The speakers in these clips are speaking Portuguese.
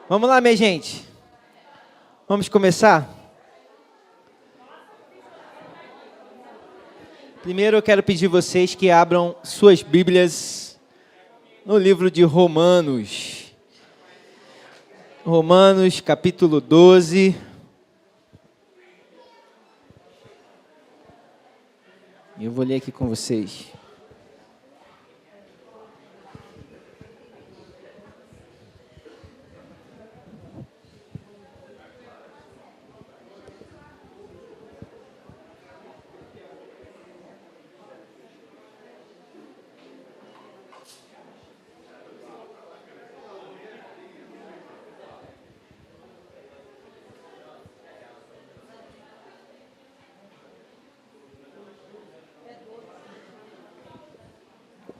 Vamos lá, minha gente. Vamos começar? Primeiro eu quero pedir vocês que abram suas Bíblias no livro de Romanos. Romanos, capítulo 12. Eu vou ler aqui com vocês.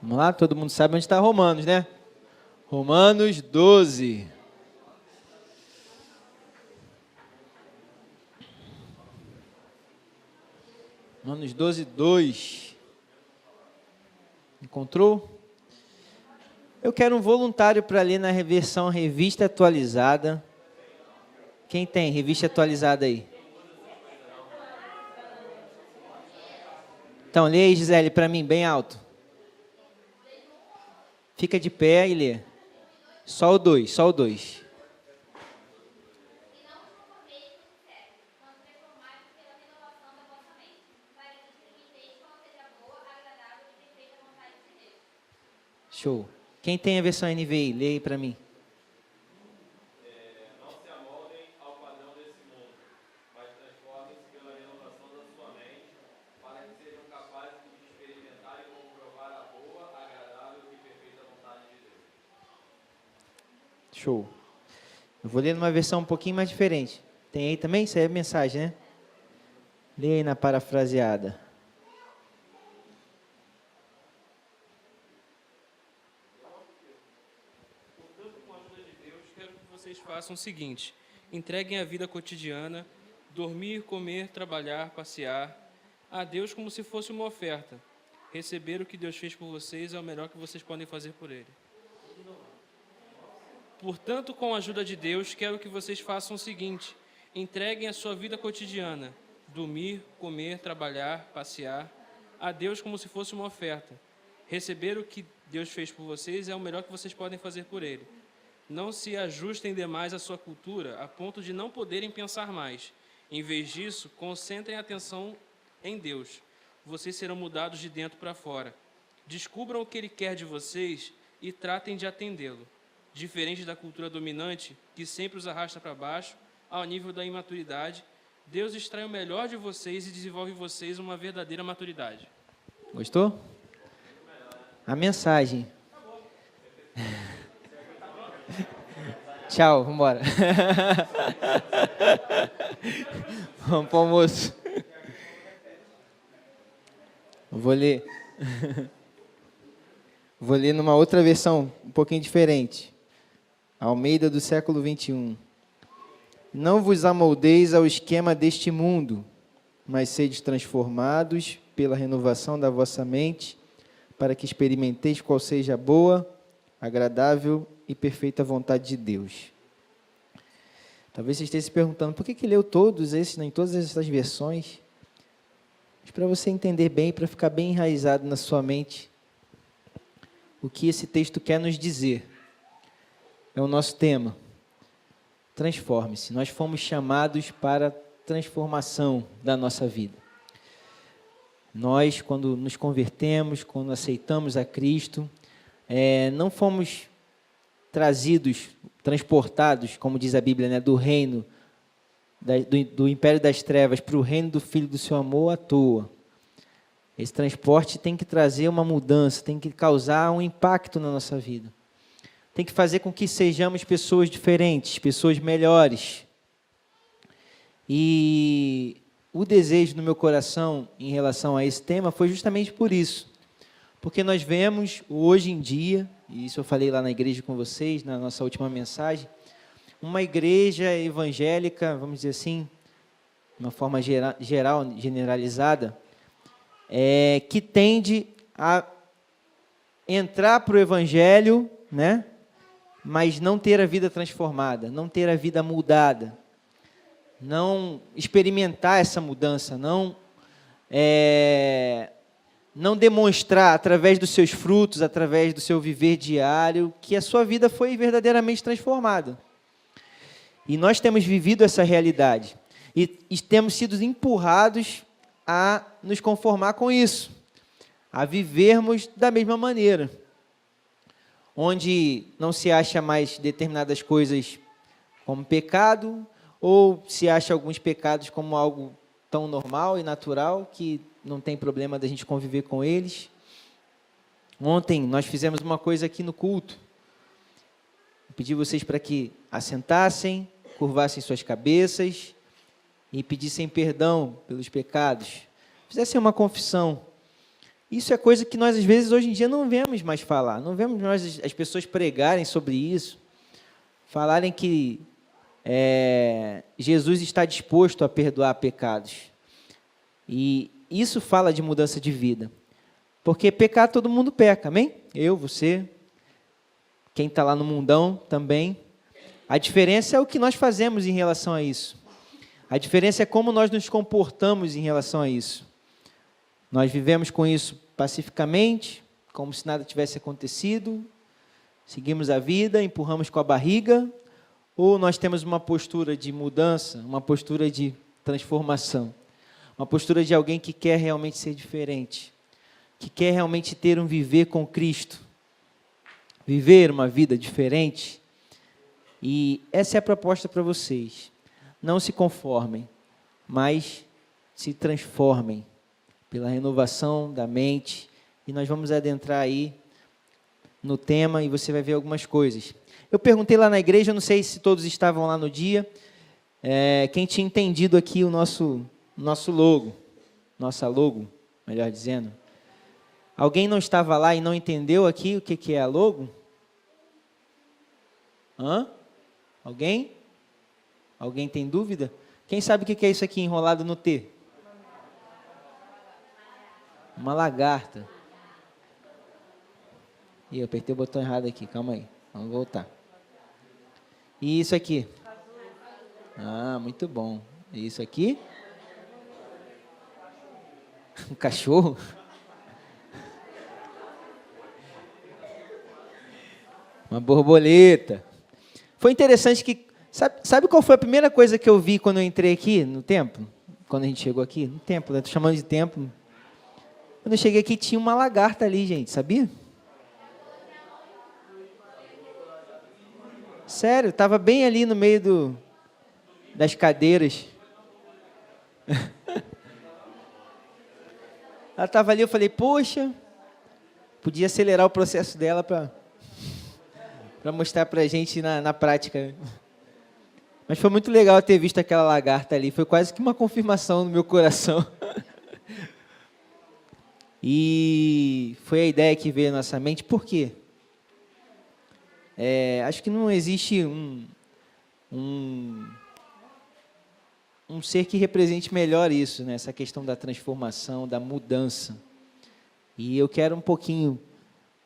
Vamos lá? Todo mundo sabe onde está Romanos, né? Romanos 12. Romanos 12, 2. Encontrou? Eu quero um voluntário para ler na versão revista atualizada. Quem tem revista atualizada aí? Então, lê aí, Gisele, para mim, bem alto. Fica de pé e lê. Só o 2, só o 2. Show. Quem tem a versão NVI, lê aí para mim. Não se amoldem ao padrão desse mundo, mas transformem-se pela renovação da sua mente, para que sejam capazes de experimentar e comprovar a boa, agradável e perfeita vontade de Deus. Show. Eu vou ler numa versão um pouquinho mais diferente. Tem aí também? Isso aí é mensagem, né? Lê aí na parafraseada. Portanto, com a ajuda de Deus, quero que vocês façam o seguinte: entreguem a vida cotidiana, dormir, comer, trabalhar, passear, a Deus como se fosse uma oferta. Receber o que Deus fez por vocês é o melhor que vocês podem fazer por Ele. Portanto, com a ajuda de Deus, quero que vocês façam o seguinte: entreguem a sua vida cotidiana, dormir, comer, trabalhar, passear, a Deus como se fosse uma oferta. Receber o que Deus fez por vocês é o melhor que vocês podem fazer por Ele. Não se ajustem demais à sua cultura, a ponto de não poderem pensar mais. Em vez disso, concentrem a atenção em Deus. Vocês serão mudados de dentro para fora. Descubram o que Ele quer de vocês e tratem de atendê-lo. Diferente da cultura dominante, que sempre os arrasta para baixo, ao nível da imaturidade, Deus extrai o melhor de vocês e desenvolve em vocês uma verdadeira maturidade. Gostou? A mensagem. Tchau, vamos embora. Vamos para o almoço. Vou ler. Vou ler numa outra versão, um pouquinho diferente. Almeida do século 21. Não vos amoldeis ao esquema deste mundo, mas sede transformados pela renovação da vossa mente, para que experimenteis qual seja a boa, agradável e perfeita vontade de Deus. Talvez você esteja se perguntando, por que leu todos esses, em todas essas versões? Mas para você entender bem, para ficar bem enraizado na sua mente, o que esse texto quer nos dizer. É o nosso tema. Transforme-se. Nós fomos chamados para a transformação da nossa vida. Nós, quando nos convertemos, quando aceitamos a Cristo, não fomos trazidos, transportados, como diz a Bíblia, né, do reino, do império das trevas para o reino do Filho do seu amor à toa. Esse transporte tem que trazer uma mudança, tem que causar um impacto na nossa vida. Tem que fazer com que sejamos pessoas diferentes, pessoas melhores. E o desejo no meu coração em relação a esse tema foi justamente por isso. Porque nós vemos hoje em dia, e isso eu falei lá na igreja com vocês, na nossa última mensagem, uma igreja evangélica, vamos dizer assim, de uma forma geral, generalizada, que tende a entrar para o evangelho, né? mas não ter a vida transformada, não ter a vida mudada, não experimentar essa mudança, não demonstrar através dos seus frutos, através do seu viver diário, que a sua vida foi verdadeiramente transformada. E nós temos vivido essa realidade e temos sido empurrados a nos conformar com isso, a vivermos da mesma maneira, onde não se acha mais determinadas coisas como pecado, ou se acha alguns pecados como algo tão normal e natural que não tem problema da gente conviver com eles. Ontem nós fizemos uma coisa aqui no culto. Eu pedi vocês para que assentassem, curvassem suas cabeças e pedissem perdão pelos pecados. Fizessem uma confissão. Isso é coisa que nós, às vezes, hoje em dia não vemos mais falar. Não vemos mais as pessoas pregarem sobre isso, falarem que Jesus está disposto a perdoar pecados. E isso fala de mudança de vida. Porque pecar, todo mundo peca, amém? Eu, você, quem está lá no mundão também. A diferença é o que nós fazemos em relação a isso. A diferença é como nós nos comportamos em relação a isso. Nós vivemos com isso pacificamente, como se nada tivesse acontecido, seguimos a vida, empurramos com a barriga, ou nós temos uma postura de mudança, uma postura de transformação, uma postura de alguém que quer realmente ser diferente, que quer realmente ter um viver com Cristo, viver uma vida diferente. E essa é a proposta para vocês. Não se conformem, mas se transformem pela renovação da mente, e nós vamos adentrar aí no tema e você vai ver algumas coisas. Eu perguntei lá na igreja, não sei se todos estavam lá no dia, quem tinha entendido aqui o nosso logo, nossa logo, melhor dizendo. Alguém não estava lá e não entendeu aqui o que é a logo? Alguém? Alguém tem dúvida? Quem sabe o que é isso aqui enrolado no T? Uma lagarta. Ih, eu apertei o botão errado aqui, calma aí. Vamos voltar. E isso aqui? Ah, muito bom. E isso aqui? Um cachorro? Uma borboleta. Foi interessante que... Sabe qual foi a primeira coisa que eu vi quando eu entrei aqui no templo? Quando a gente chegou aqui? No templo, né? Estou chamando de templo. Quando eu cheguei aqui, tinha uma lagarta ali, gente, sabia? Sério, estava bem ali no meio das cadeiras. Ela estava ali, eu falei, poxa, podia acelerar o processo dela para mostrar para a gente na prática. Mas foi muito legal ter visto aquela lagarta ali, foi quase que uma confirmação no meu coração. E foi a ideia que veio à nossa mente. Por quê? Acho que não existe um ser que represente melhor isso, né? Essa questão da transformação, da mudança. E eu quero um pouquinho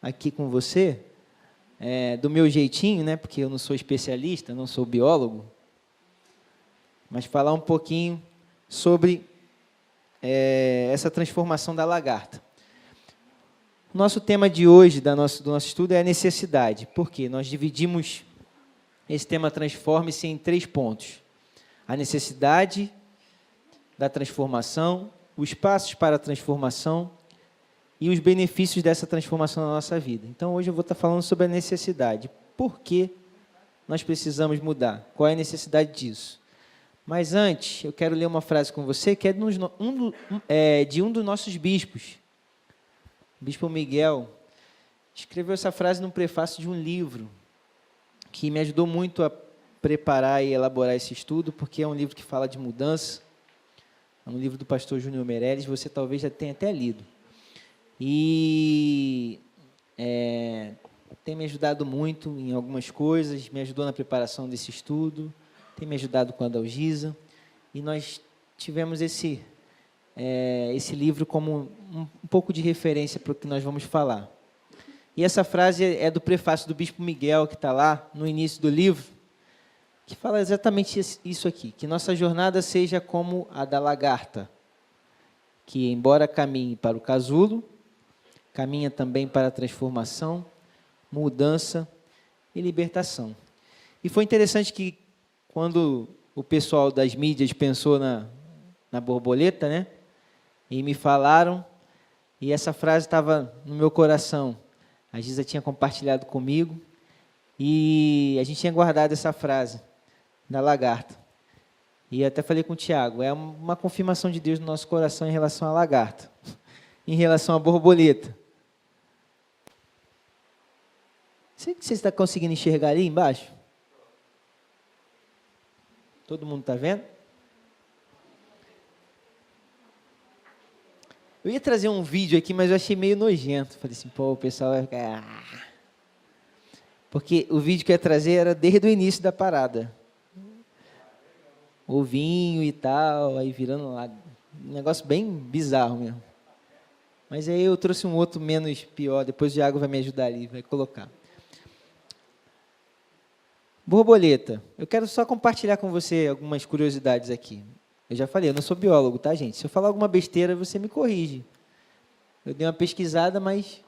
aqui com você, do meu jeitinho, né? Porque eu não sou especialista, não sou biólogo, mas falar um pouquinho sobre essa transformação da lagarta. O nosso tema de hoje, do nosso estudo, é a necessidade. Por quê? Nós dividimos esse tema Transforme-se em 3 pontos. A necessidade da transformação, os passos para a transformação e os benefícios dessa transformação na nossa vida. Então, hoje eu vou estar falando sobre a necessidade. Por que nós precisamos mudar? Qual é a necessidade disso? Mas antes, eu quero ler uma frase com você, que é de um dos nossos bispos. O Bispo Miguel escreveu essa frase no prefácio de um livro, que me ajudou muito a preparar e elaborar esse estudo, porque é um livro que fala de mudança, é um livro do pastor Júnior Meirelles, você talvez já tenha até lido. E tem me ajudado muito em algumas coisas, me ajudou na preparação desse estudo, tem me ajudado com a Dalgisa, e nós tivemos esse livro como um pouco de referência para o que nós vamos falar. E essa frase é do prefácio do Bispo Miguel, que está lá no início do livro, que fala exatamente isso aqui, que nossa jornada seja como a da lagarta, que, embora caminhe para o casulo, caminha também para a transformação, mudança e libertação. E foi interessante que, quando o pessoal das mídias pensou na borboleta, né, e me falaram, e essa frase estava no meu coração. A Giza tinha compartilhado comigo, e a gente tinha guardado essa frase da lagarta. E até falei com o Tiago, é uma confirmação de Deus no nosso coração em relação à lagarta, em relação à borboleta. Você está conseguindo enxergar ali embaixo? Todo mundo está vendo? Eu ia trazer um vídeo aqui, mas eu achei meio nojento. Falei assim, pô, o pessoal vai ficar... Porque o vídeo que eu ia trazer era desde o início da parada. O vinho e tal, aí virando lá. Um negócio bem bizarro mesmo. Mas aí eu trouxe um outro menos pior, depois o Thiago vai me ajudar ali, vai colocar. Borboleta. Eu quero só compartilhar com você algumas curiosidades aqui. Eu já falei, eu não sou biólogo, tá, gente? Se eu falar alguma besteira, você me corrige. Eu dei uma pesquisada, mas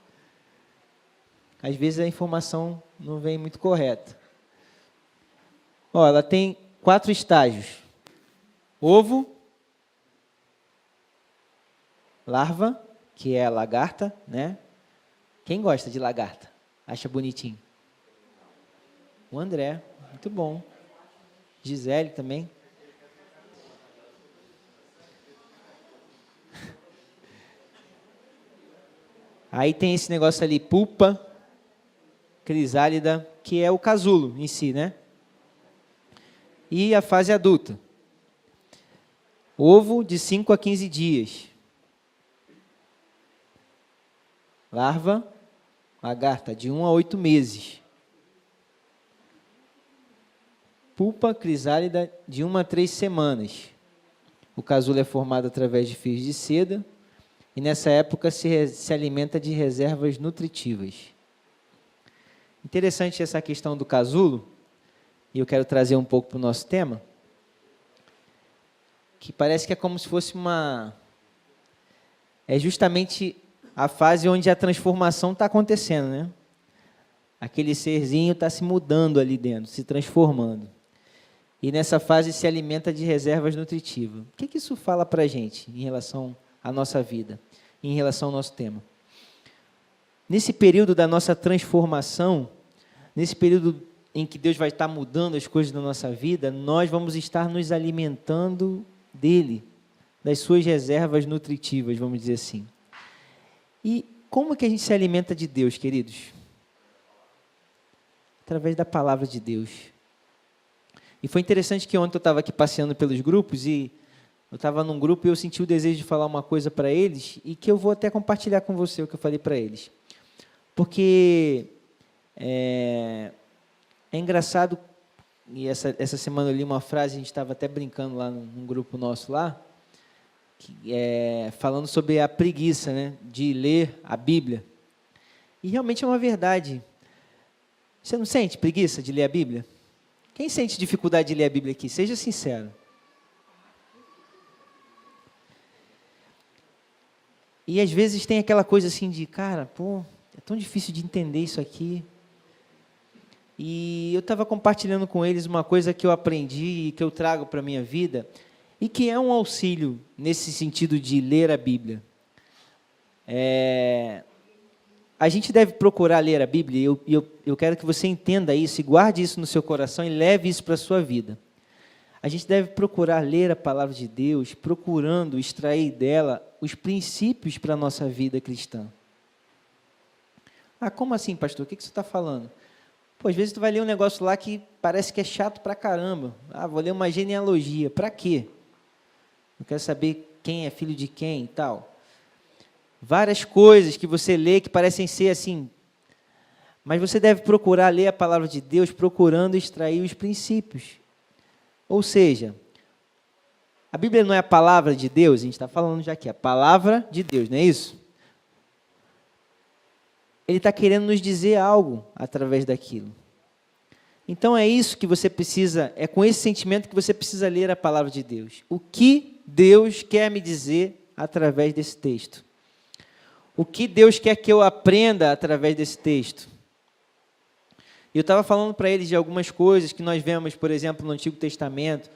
às vezes a informação não vem muito correta. Ó, ela tem 4 estágios. Ovo, larva, que é a lagarta, né? Quem gosta de lagarta? Acha bonitinho? O André, muito bom. Gisele também. Aí tem esse negócio ali, pupa, crisálida, que é o casulo em si, né? E a fase adulta. Ovo de 5 a 15 dias. Larva, lagarta, de 1 a 8 meses. Pupa, crisálida, de 1 a 3 semanas. O casulo é formado através de fios de seda e nessa época se alimenta de reservas nutritivas. Interessante essa questão do casulo, e eu quero trazer um pouco para o nosso tema, que parece que é como se fosse é justamente a fase onde a transformação está acontecendo, né? Aquele serzinho está se mudando ali dentro, se transformando. E nessa fase se alimenta de reservas nutritivas. O que isso fala para a gente em relação à nossa vida, em relação ao nosso tema? Nesse período da nossa transformação, nesse período em que Deus vai estar mudando as coisas na nossa vida, nós vamos estar nos alimentando dele, das suas reservas nutritivas, vamos dizer assim. E como que a gente se alimenta de Deus, queridos? Através da palavra de Deus. E foi interessante que ontem eu estava aqui passeando pelos grupos e eu estava num grupo e eu senti o desejo de falar uma coisa para eles e que eu vou até compartilhar com você o que eu falei para eles. Porque é engraçado, e essa semana eu li uma frase, a gente estava até brincando lá num grupo nosso lá, falando sobre a preguiça, né, de ler a Bíblia. E realmente é uma verdade. Você não sente preguiça de ler a Bíblia? Quem sente dificuldade de ler a Bíblia aqui? Seja sincero. E às vezes tem aquela coisa assim de, cara, pô, é tão difícil de entender isso aqui. E eu estava compartilhando com eles uma coisa que eu aprendi e que eu trago para a minha vida, e que é um auxílio nesse sentido de ler a Bíblia. A gente deve procurar ler a Bíblia, e eu quero que você entenda isso, e guarde isso no seu coração e leve isso para a sua vida. A gente deve procurar ler a palavra de Deus, procurando extrair dela os princípios para a nossa vida cristã. Ah, como assim, pastor? O que você está falando? Pô, às vezes tu vai ler um negócio lá que parece que é chato pra caramba. Ah, vou ler uma genealogia. Para quê? Eu quero saber quem é filho de quem e tal. Várias coisas que você lê que parecem ser assim. Mas você deve procurar ler a palavra de Deus procurando extrair os princípios. Ou seja, a Bíblia não é a palavra de Deus, a gente está falando já aqui, a palavra de Deus, não é isso? Ele está querendo nos dizer algo através daquilo. Então é isso que você precisa, é com esse sentimento que você precisa ler a palavra de Deus. O que Deus quer me dizer através desse texto? O que Deus quer que eu aprenda através desse texto? E eu estava falando para eles de algumas coisas que nós vemos, por exemplo, no Antigo Testamento.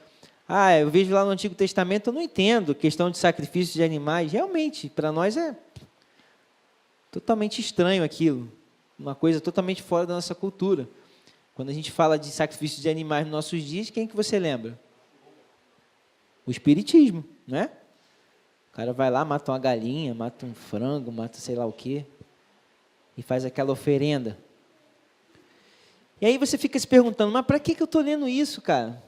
Eu vejo lá no Antigo Testamento, eu não entendo questão de sacrifício de animais. Realmente, para nós é totalmente estranho aquilo. Uma coisa totalmente fora da nossa cultura. Quando a gente fala de sacrifício de animais nos nossos dias, quem que você lembra? O espiritismo, né? O cara vai lá, mata uma galinha, mata um frango, mata sei lá o quê, e faz aquela oferenda. E aí você fica se perguntando, mas para que eu estou lendo isso, cara?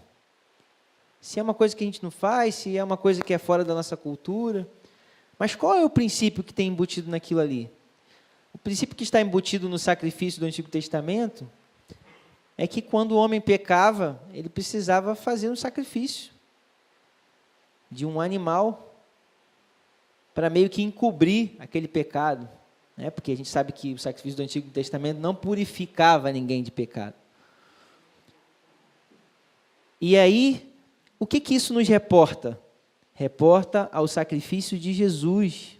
Se é uma coisa que a gente não faz, se é uma coisa que é fora da nossa cultura. Mas qual é o princípio que tem embutido naquilo ali? O princípio que está embutido no sacrifício do Antigo Testamento é que quando o homem pecava, ele precisava fazer um sacrifício de um animal para meio que encobrir aquele pecado, né? Porque a gente sabe que o sacrifício do Antigo Testamento não purificava ninguém de pecado. E aí, o que isso nos reporta? Reporta ao sacrifício de Jesus,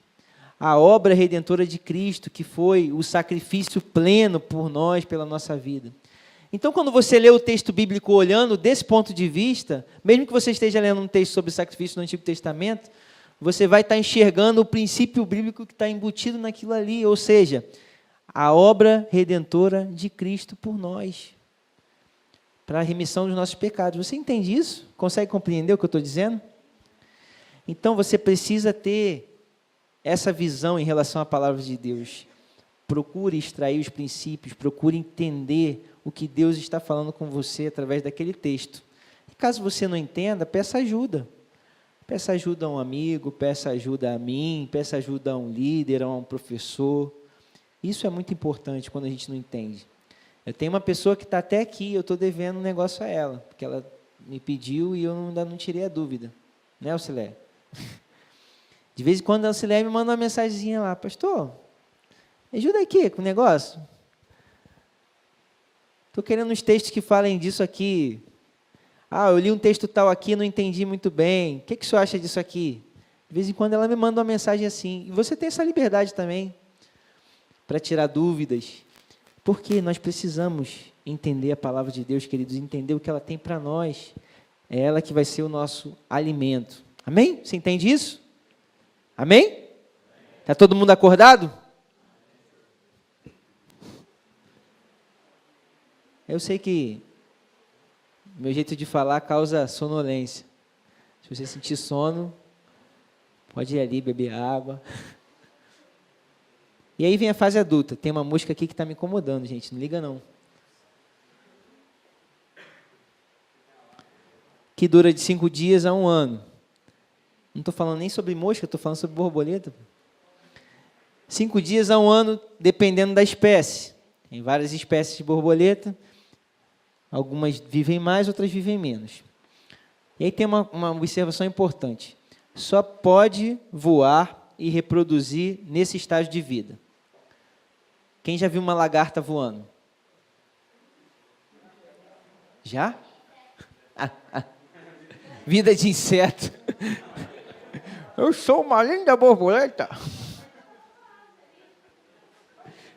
a obra redentora de Cristo, que foi o sacrifício pleno por nós, pela nossa vida. Então, quando você lê o texto bíblico olhando desse ponto de vista, mesmo que você esteja lendo um texto sobre sacrifício no Antigo Testamento, você vai estar enxergando o princípio bíblico que está embutido naquilo ali, ou seja, a obra redentora de Cristo por nós, para a remissão dos nossos pecados. Você entende isso? Consegue compreender o que eu estou dizendo? Então, você precisa ter essa visão em relação à palavra de Deus. Procure extrair os princípios, procure entender o que Deus está falando com você através daquele texto. E caso você não entenda, peça ajuda. Peça ajuda a um amigo, peça ajuda a mim, peça ajuda a um líder, a um professor. Isso é muito importante quando a gente não entende. Eu tenho uma pessoa que está até aqui, eu estou devendo um negócio a ela, porque ela me pediu e eu ainda não tirei a dúvida. Né, Auxilé? De vez em quando a Auxilé me manda uma mensagenzinha lá, pastor, me ajuda aqui com o negócio. Estou querendo uns textos que falem disso aqui. Eu li um texto tal aqui, não entendi muito bem. O que o senhor acha disso aqui? De vez em quando ela me manda uma mensagem assim. E você tem essa liberdade também para tirar dúvidas. Porque nós precisamos entender a palavra de Deus, queridos, entender o que ela tem para nós. É ela que vai ser o nosso alimento. Amém? Você entende isso? Amém? Está todo mundo acordado? Eu sei que meu jeito de falar causa sonolência. Se você sentir sono, pode ir ali beber água. E aí vem a fase adulta. Tem uma música aqui que está me incomodando, gente. Não liga, não. Que dura de 5 dias a 1 ano. Não estou falando nem sobre mosca, estou falando sobre borboleta. 5 dias a 1 ano, dependendo da espécie. Tem várias espécies de borboleta. Algumas vivem mais, outras vivem menos. E aí tem uma observação importante. Só pode voar e reproduzir nesse estágio de vida. Quem já viu uma lagarta voando? Já? Vida de inseto. Eu sou uma linda borboleta.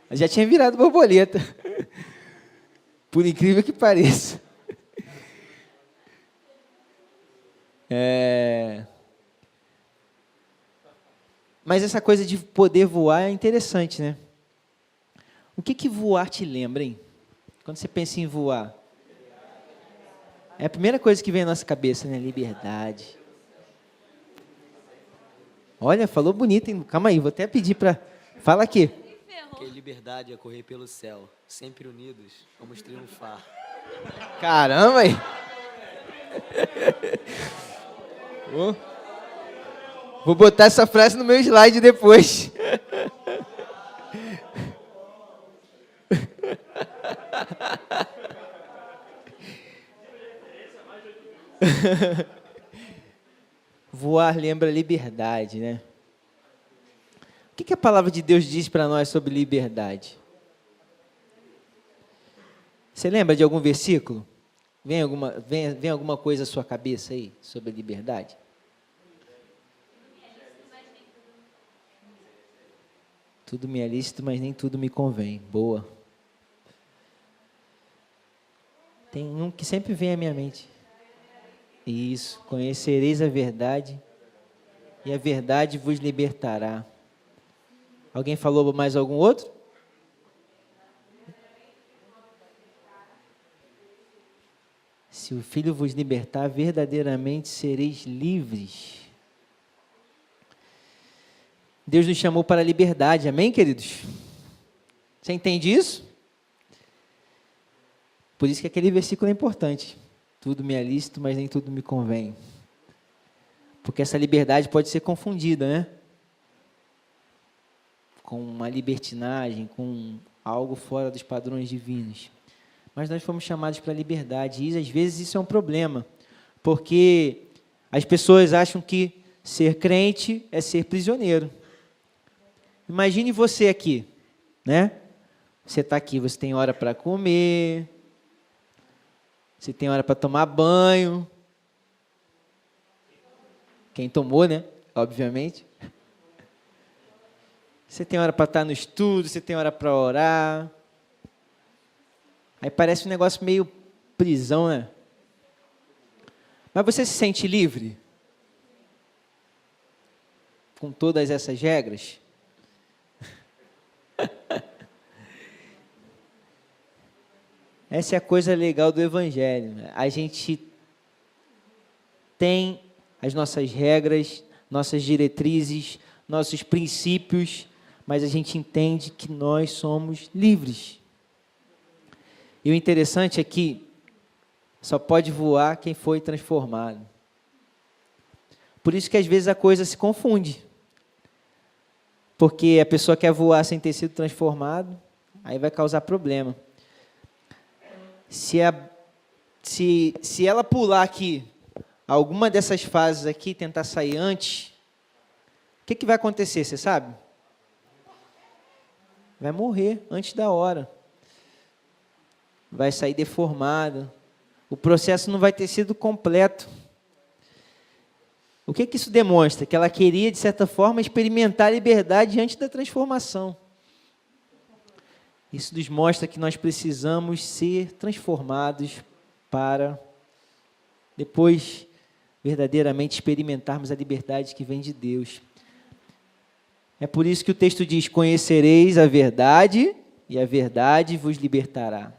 Eu já tinha virado borboleta. Por incrível que pareça. Mas essa coisa de poder voar é interessante, né? O que voar te lembra, hein? Quando você pensa em voar. É a primeira coisa que vem à nossa cabeça, né? Liberdade. Olha, falou bonito, hein? Calma aí, vou até pedir para... Fala aqui. Porque liberdade é correr pelo céu. Sempre unidos, vamos triunfar. Caramba, aí. Vou botar essa frase no meu slide depois. Voar lembra liberdade, né? O que a palavra de Deus diz para nós sobre liberdade? Você lembra de algum versículo? Vem alguma coisa à sua cabeça aí sobre a liberdade? Tudo me é lícito, mas nem tudo me convém. Boa. Tem um que sempre vem à minha mente. Isso. Conhecereis a verdade, e a verdade vos libertará. Alguém falou mais algum outro? Se o Filho vos libertar, verdadeiramente sereis livres. Deus nos chamou para a liberdade, amém, queridos? Você entende isso? Por isso que aquele versículo é importante. Tudo me é lícito, mas nem tudo me convém. Porque essa liberdade pode ser confundida, né? Com uma libertinagem, com algo fora dos padrões divinos. Mas nós fomos chamados para a liberdade, e às vezes isso é um problema, porque as pessoas acham que ser crente é ser prisioneiro. Imagine você aqui, né? Você está aqui, você tem hora para comer, você tem hora para tomar banho. Quem tomou, né? Obviamente. Você tem hora para estar no estudo, você tem hora para orar. Aí parece um negócio meio prisão, né? Mas você se sente livre? Com todas essas regras? Essa é a coisa legal do Evangelho, né? A gente tem as nossas regras, nossas diretrizes, nossos princípios, mas a gente entende que nós somos livres. E o interessante é que só pode voar quem foi transformado. Por isso que às vezes a coisa se confunde. Porque a pessoa quer voar sem ter sido transformado, aí vai causar problema. Se ela pular aqui, alguma dessas fases aqui, tentar sair antes, o que vai acontecer, você sabe? Vai morrer antes da hora. Vai sair deformado. O processo não vai ter sido completo. O que isso demonstra? Que ela queria, de certa forma, experimentar a liberdade antes da transformação. Isso nos mostra que nós precisamos ser transformados para depois verdadeiramente experimentarmos a liberdade que vem de Deus. É por isso que o texto diz: conhecereis a verdade e a verdade vos libertará.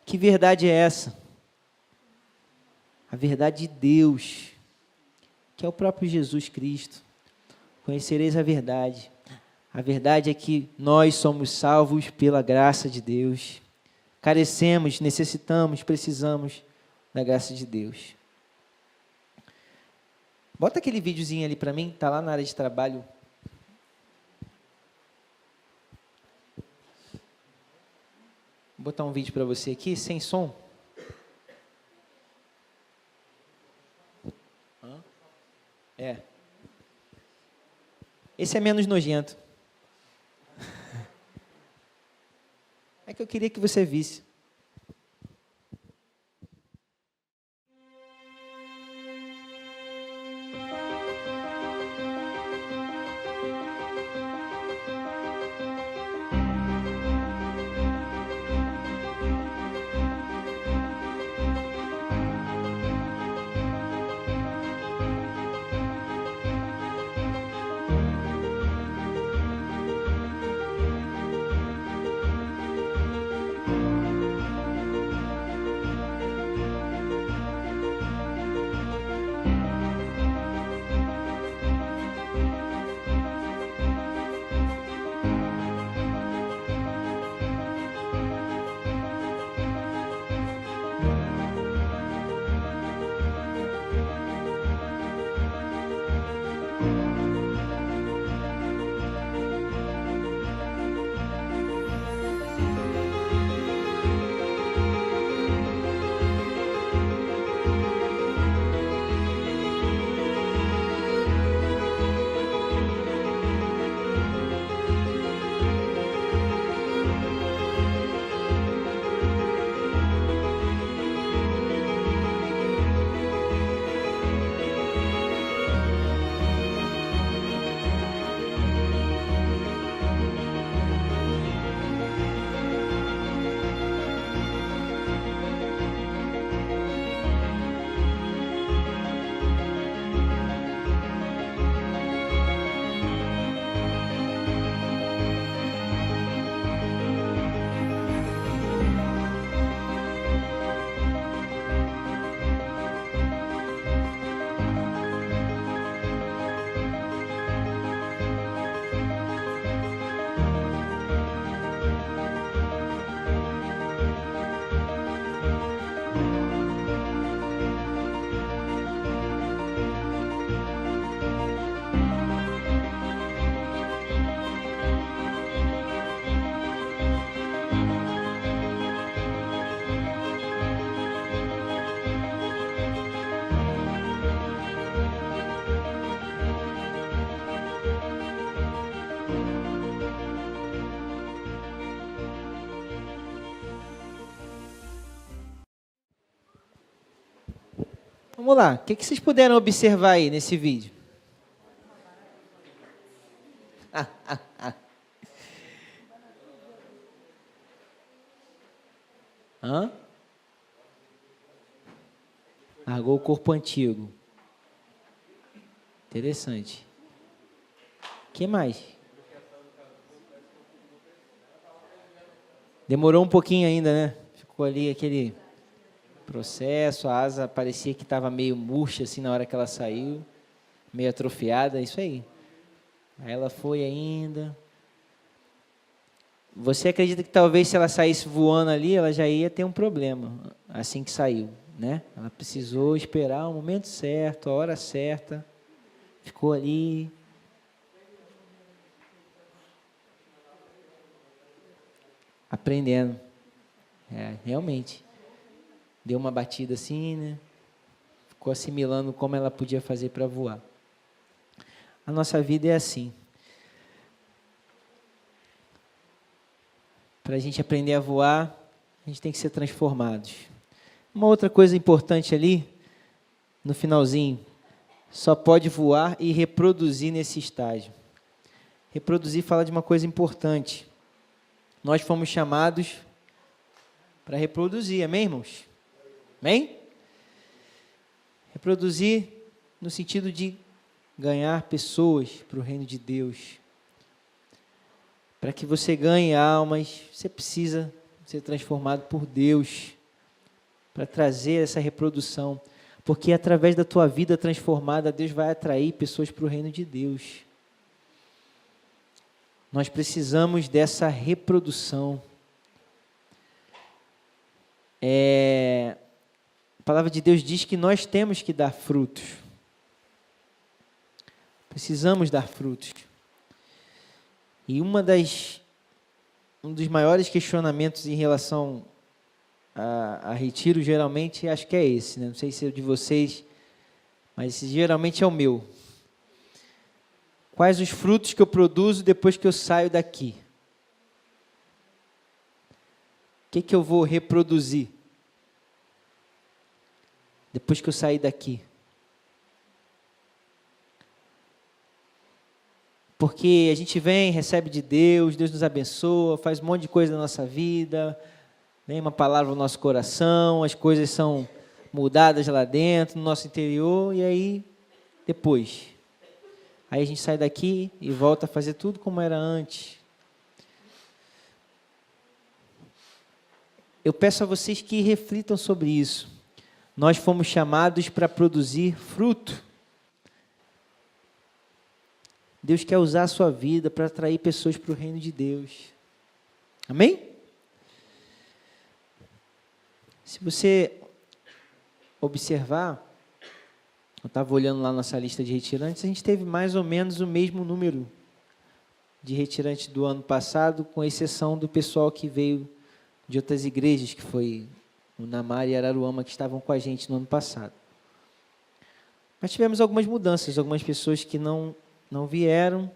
Que verdade é essa? A verdade de Deus, que é o próprio Jesus Cristo. Conhecereis a verdade. A verdade é que nós somos salvos pela graça de Deus. Carecemos, necessitamos, precisamos da graça de Deus. Bota aquele videozinho ali para mim, está lá na área de trabalho. Vou botar um vídeo para você aqui, sem som. É. Esse é menos nojento. É que eu queria que você visse. Vamos lá, o que vocês puderam observar aí nesse vídeo? Hã? Largou o corpo antigo. Interessante. O que mais? Demorou um pouquinho ainda, né? Ficou ali aquele processo, a asa parecia que estava meio murcha assim na hora que ela saiu, meio atrofiada, isso aí. Aí ela foi ainda. Você acredita que talvez se ela saísse voando ali, ela já ia ter um problema, assim que saiu, né? Ela precisou esperar o momento certo, a hora certa, ficou ali. Aprendendo. Realmente. Deu uma batida assim, né? Ficou assimilando como ela podia fazer para voar. A nossa vida é assim. Para a gente aprender a voar, a gente tem que ser transformados. Uma outra coisa importante ali, no finalzinho, só pode voar e reproduzir nesse estágio. Reproduzir fala de uma coisa importante. Nós fomos chamados para reproduzir, amém, irmãos? Amém? Reproduzir no sentido de ganhar pessoas para o reino de Deus. Para que você ganhe almas, você precisa ser transformado por Deus para trazer essa reprodução. Porque através da tua vida transformada, Deus vai atrair pessoas para o reino de Deus. Nós precisamos dessa reprodução. A palavra de Deus diz que nós temos que dar frutos. Precisamos dar frutos. E um dos maiores questionamentos em relação a retiro, geralmente, acho que é esse, né? Não sei se é o de vocês, mas geralmente é o meu. Quais os frutos que eu produzo depois que eu saio daqui? O que eu vou reproduzir depois que eu sair daqui? Porque a gente vem, recebe de Deus, Deus nos abençoa, faz um monte de coisa na nossa vida, vem uma palavra no nosso coração, as coisas são mudadas lá dentro, no nosso interior, e aí, depois? Aí a gente sai daqui e volta a fazer tudo como era antes. Eu peço a vocês que reflitam sobre isso. Nós fomos chamados para produzir fruto. Deus quer usar a sua vida para atrair pessoas para o reino de Deus. Amém? Se você observar, eu estava olhando lá nossa lista de retirantes, a gente teve mais ou menos o mesmo número de retirantes do ano passado, com exceção do pessoal que veio de outras igrejas, que foi o Namar e Araruama, que estavam com a gente no ano passado. Mas tivemos algumas mudanças, algumas pessoas que não vieram,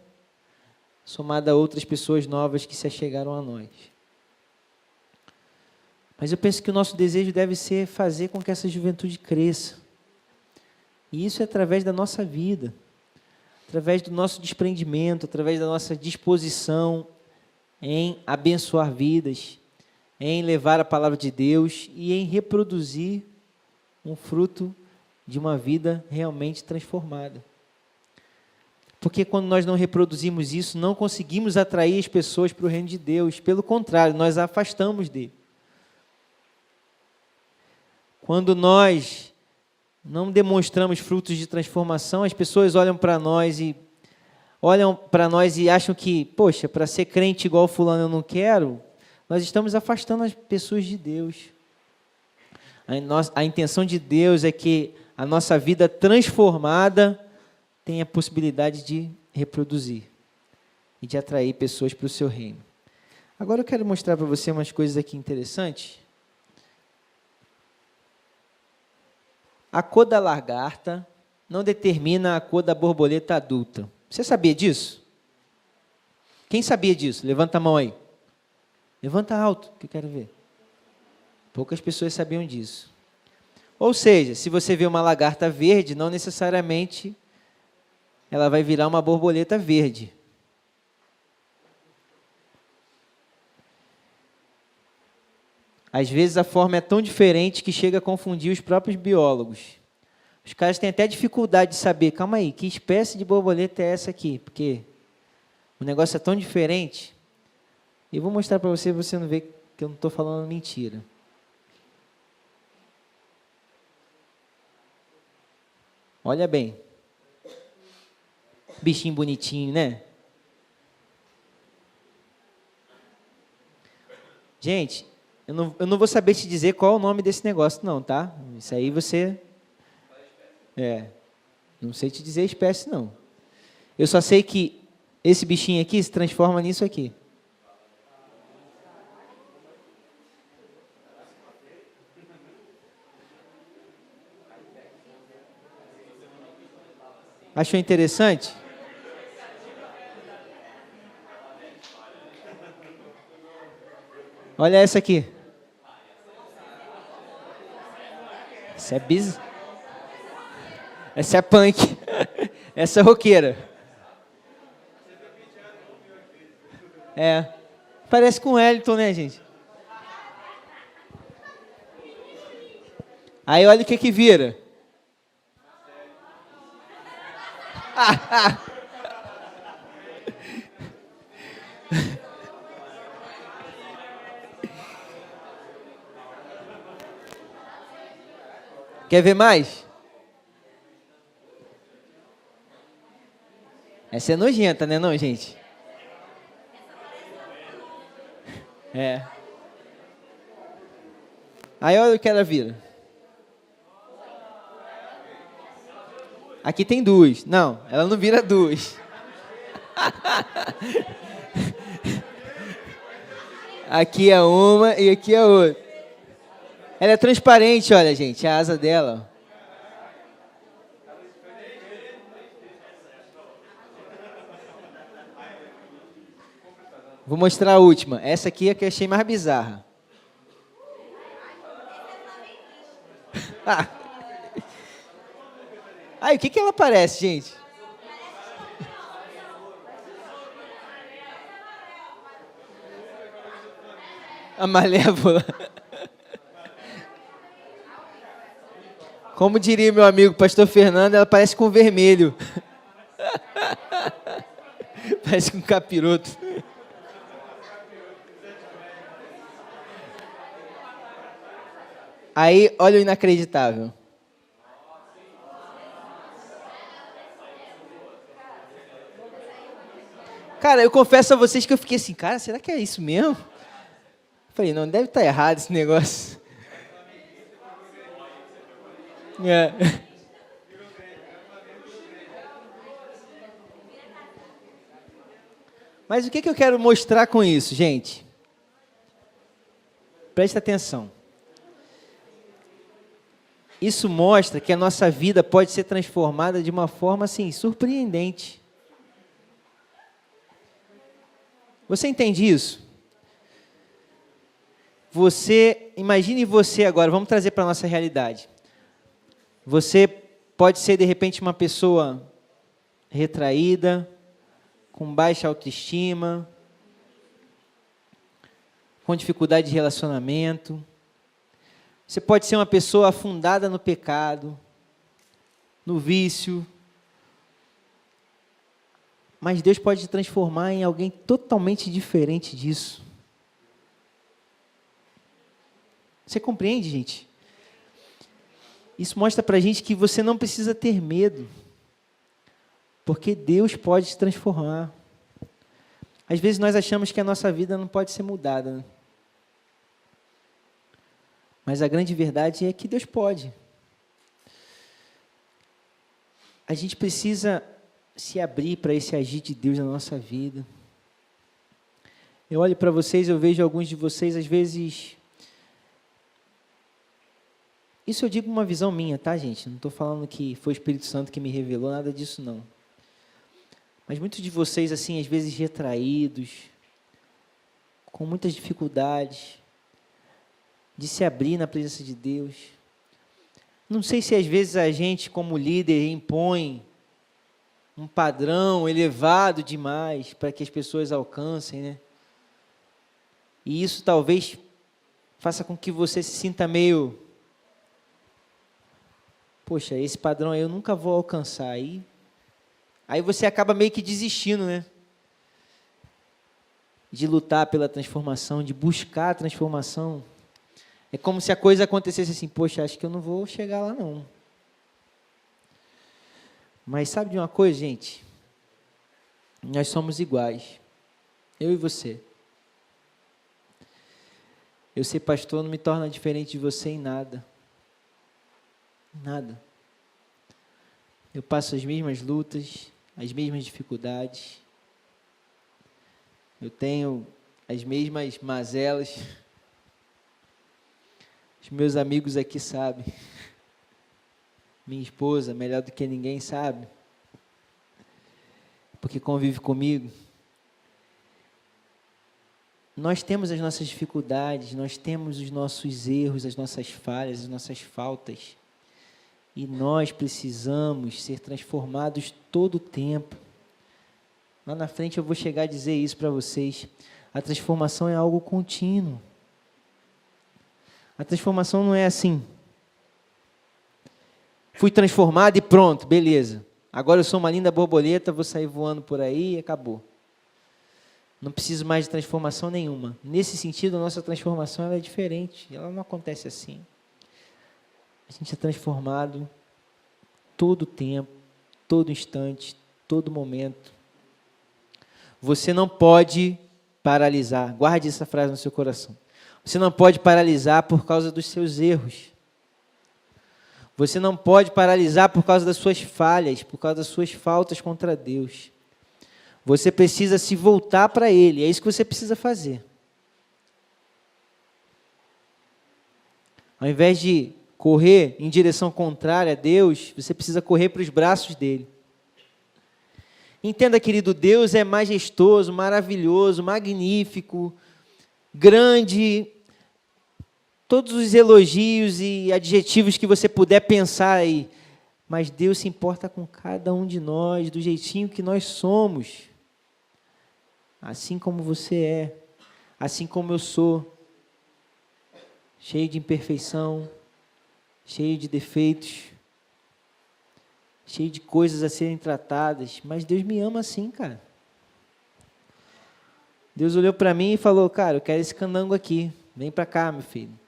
somado a outras pessoas novas que se achegaram a nós. Mas eu penso que o nosso desejo deve ser fazer com que essa juventude cresça. E isso é através da nossa vida, através do nosso desprendimento, através da nossa disposição em abençoar vidas, em levar a palavra de Deus e em reproduzir um fruto de uma vida realmente transformada. Porque quando nós não reproduzimos isso, não conseguimos atrair as pessoas para o reino de Deus. Pelo contrário, nós a afastamos dele. Quando nós não demonstramos frutos de transformação, as pessoas olham para nós e acham que, poxa, para ser crente igual fulano eu não quero. Nós estamos afastando as pessoas de Deus. A intenção de Deus é que a nossa vida transformada tenha a possibilidade de reproduzir e de atrair pessoas para o seu reino. Agora eu quero mostrar para você umas coisas aqui interessantes. A cor da lagarta não determina a cor da borboleta adulta. Você sabia disso? Quem sabia disso? Levanta a mão aí. Levanta alto, que eu quero ver. Poucas pessoas sabiam disso. Ou seja, se você vê uma lagarta verde, não necessariamente ela vai virar uma borboleta verde. Às vezes a forma é tão diferente que chega a confundir os próprios biólogos. Os caras têm até dificuldade de saber, calma aí, que espécie de borboleta é essa aqui? Porque o negócio é tão diferente. E vou mostrar para você não ver que eu não estou falando mentira. Olha bem. Bichinho bonitinho, né? Gente, eu não vou saber te dizer qual é o nome desse negócio, não, tá? Isso aí você... não sei te dizer a espécie, não. Eu só sei que esse bichinho aqui se transforma nisso aqui. Achou interessante? Olha essa aqui. Essa é essa é punk. Essa é roqueira. Parece com o Wellington, né, gente? Aí olha o que vira. Quer ver mais? Essa é nojenta, né, não, gente? Aí olha o que ela vira. Aqui tem duas. Não, ela não vira duas. Aqui é uma e aqui é outra. Ela é transparente, olha, gente, a asa dela. Vou mostrar a última. Essa aqui é a que eu achei mais bizarra. Aí, o que ela parece, gente? A malévola. Como diria meu amigo pastor Fernando, ela parece com vermelho. Parece com capiroto. Aí, olha o inacreditável. Cara, eu confesso a vocês que eu fiquei assim, cara, será que é isso mesmo? Falei, não, deve estar errado esse negócio. Mas o que eu quero mostrar com isso, gente? Presta atenção. Isso mostra que a nossa vida pode ser transformada de uma forma, assim, surpreendente. Você entende isso? Imagine você agora, vamos trazer para a nossa realidade. Você pode ser, de repente, uma pessoa retraída, com baixa autoestima, com dificuldade de relacionamento. Você pode ser uma pessoa afundada no pecado, no vício. Mas Deus pode te transformar em alguém totalmente diferente disso. Você compreende, gente? Isso mostra para a gente que você não precisa ter medo, porque Deus pode te transformar. Às vezes nós achamos que a nossa vida não pode ser mudada, né? Mas a grande verdade é que Deus pode. A gente precisa se abrir para esse agir de Deus na nossa vida. Eu olho para vocês, eu vejo alguns de vocês, às vezes... Isso eu digo uma visão minha, tá, gente? Não estou falando que foi o Espírito Santo que me revelou, nada disso, não. Mas muitos de vocês, assim, às vezes retraídos, com muitas dificuldades de se abrir na presença de Deus. Não sei se às vezes a gente, como líder, impõe um padrão elevado demais para que as pessoas alcancem, né? E isso talvez faça com que você se sinta meio... Poxa, esse padrão aí eu nunca vou alcançar. Aí você acaba meio que desistindo, né? De lutar pela transformação, de buscar a transformação. É como se a coisa acontecesse assim, poxa, acho que eu não vou chegar lá não. Mas sabe de uma coisa, gente? Nós somos iguais. Eu e você. Eu ser pastor não me torna diferente de você em nada. Nada. Eu passo as mesmas lutas, as mesmas dificuldades. Eu tenho as mesmas mazelas. Os meus amigos aqui sabem. Minha esposa, melhor do que ninguém, sabe. Porque convive comigo. Nós temos as nossas dificuldades, nós temos os nossos erros, as nossas falhas, as nossas faltas. E nós precisamos ser transformados todo o tempo. Lá na frente eu vou chegar a dizer isso para vocês. A transformação é algo contínuo. A transformação não é assim. Fui transformado e pronto, beleza. Agora eu sou uma linda borboleta, vou sair voando por aí e acabou. Não preciso mais de transformação nenhuma. Nesse sentido, a nossa transformação ela é diferente. Ela não acontece assim. A gente é transformado todo o tempo, todo instante, todo momento. Você não pode paralisar. Guarde essa frase no seu coração. Você não pode paralisar por causa dos seus erros. Você não pode paralisar por causa das suas falhas, por causa das suas faltas contra Deus. Você precisa se voltar para Ele. É isso que você precisa fazer. Ao invés de correr em direção contrária a Deus, você precisa correr para os braços dele. Entenda, querido, Deus é majestoso, maravilhoso, magnífico, grande. Todos os elogios e adjetivos que você puder pensar aí. Mas Deus se importa com cada um de nós, do jeitinho que nós somos. Assim como você é, assim como eu sou. Cheio de imperfeição, cheio de defeitos, cheio de coisas a serem tratadas. Mas Deus me ama assim, cara. Deus olhou para mim e falou, cara, eu quero esse candango aqui. Vem para cá, meu filho.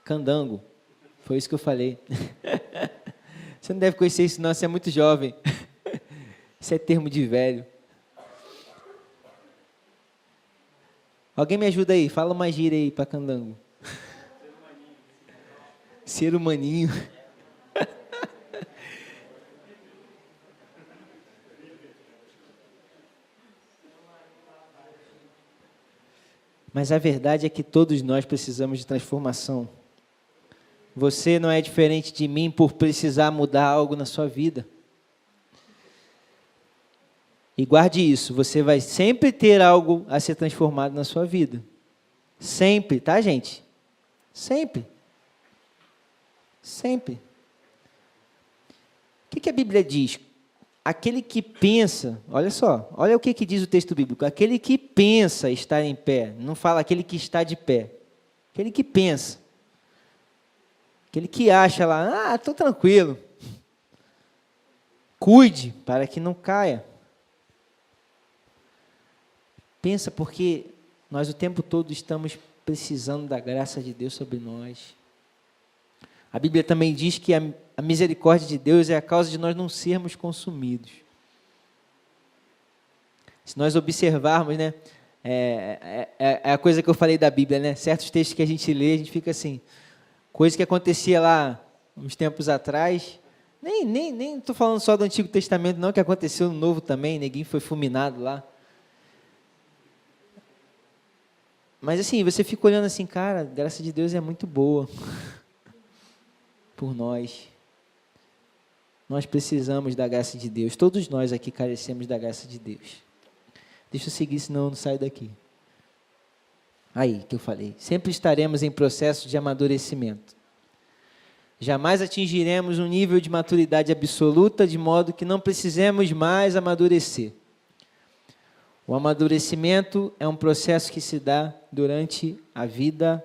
Candango. Foi isso que eu falei. Você não deve conhecer isso não, você é muito jovem. Isso é termo de velho. Alguém me ajuda aí, fala uma gíria aí para candango. Ser humaninho. Mas a verdade é que todos nós precisamos de transformação. Você não é diferente de mim por precisar mudar algo na sua vida. E guarde isso, você vai sempre ter algo a ser transformado na sua vida. Sempre, tá, gente? Sempre. Sempre. O que a Bíblia diz? Aquele que pensa, olha só, olha o que diz o texto bíblico. Aquele que pensa estar em pé, não fala aquele que está de pé. Aquele que pensa. Aquele que acha lá, estou tranquilo. Cuide para que não caia. Pensa, porque nós o tempo todo estamos precisando da graça de Deus sobre nós. A Bíblia também diz que a misericórdia de Deus é a causa de nós não sermos consumidos. Se nós observarmos, né, é a coisa que eu falei da Bíblia, né? Certos textos que a gente lê, a gente fica assim, coisa que acontecia lá uns tempos atrás, nem estou falando só do Antigo Testamento, não, que aconteceu no Novo também, ninguém foi fulminado lá. Mas assim, você fica olhando assim, cara, a graça de Deus é muito boa por nós. Nós precisamos da graça de Deus. Todos nós aqui carecemos da graça de Deus. Deixa eu seguir, senão eu não saio daqui. Aí que eu falei. Sempre estaremos em processo de amadurecimento. Jamais atingiremos um nível de maturidade absoluta, de modo que não precisemos mais amadurecer. O amadurecimento é um processo que se dá durante a vida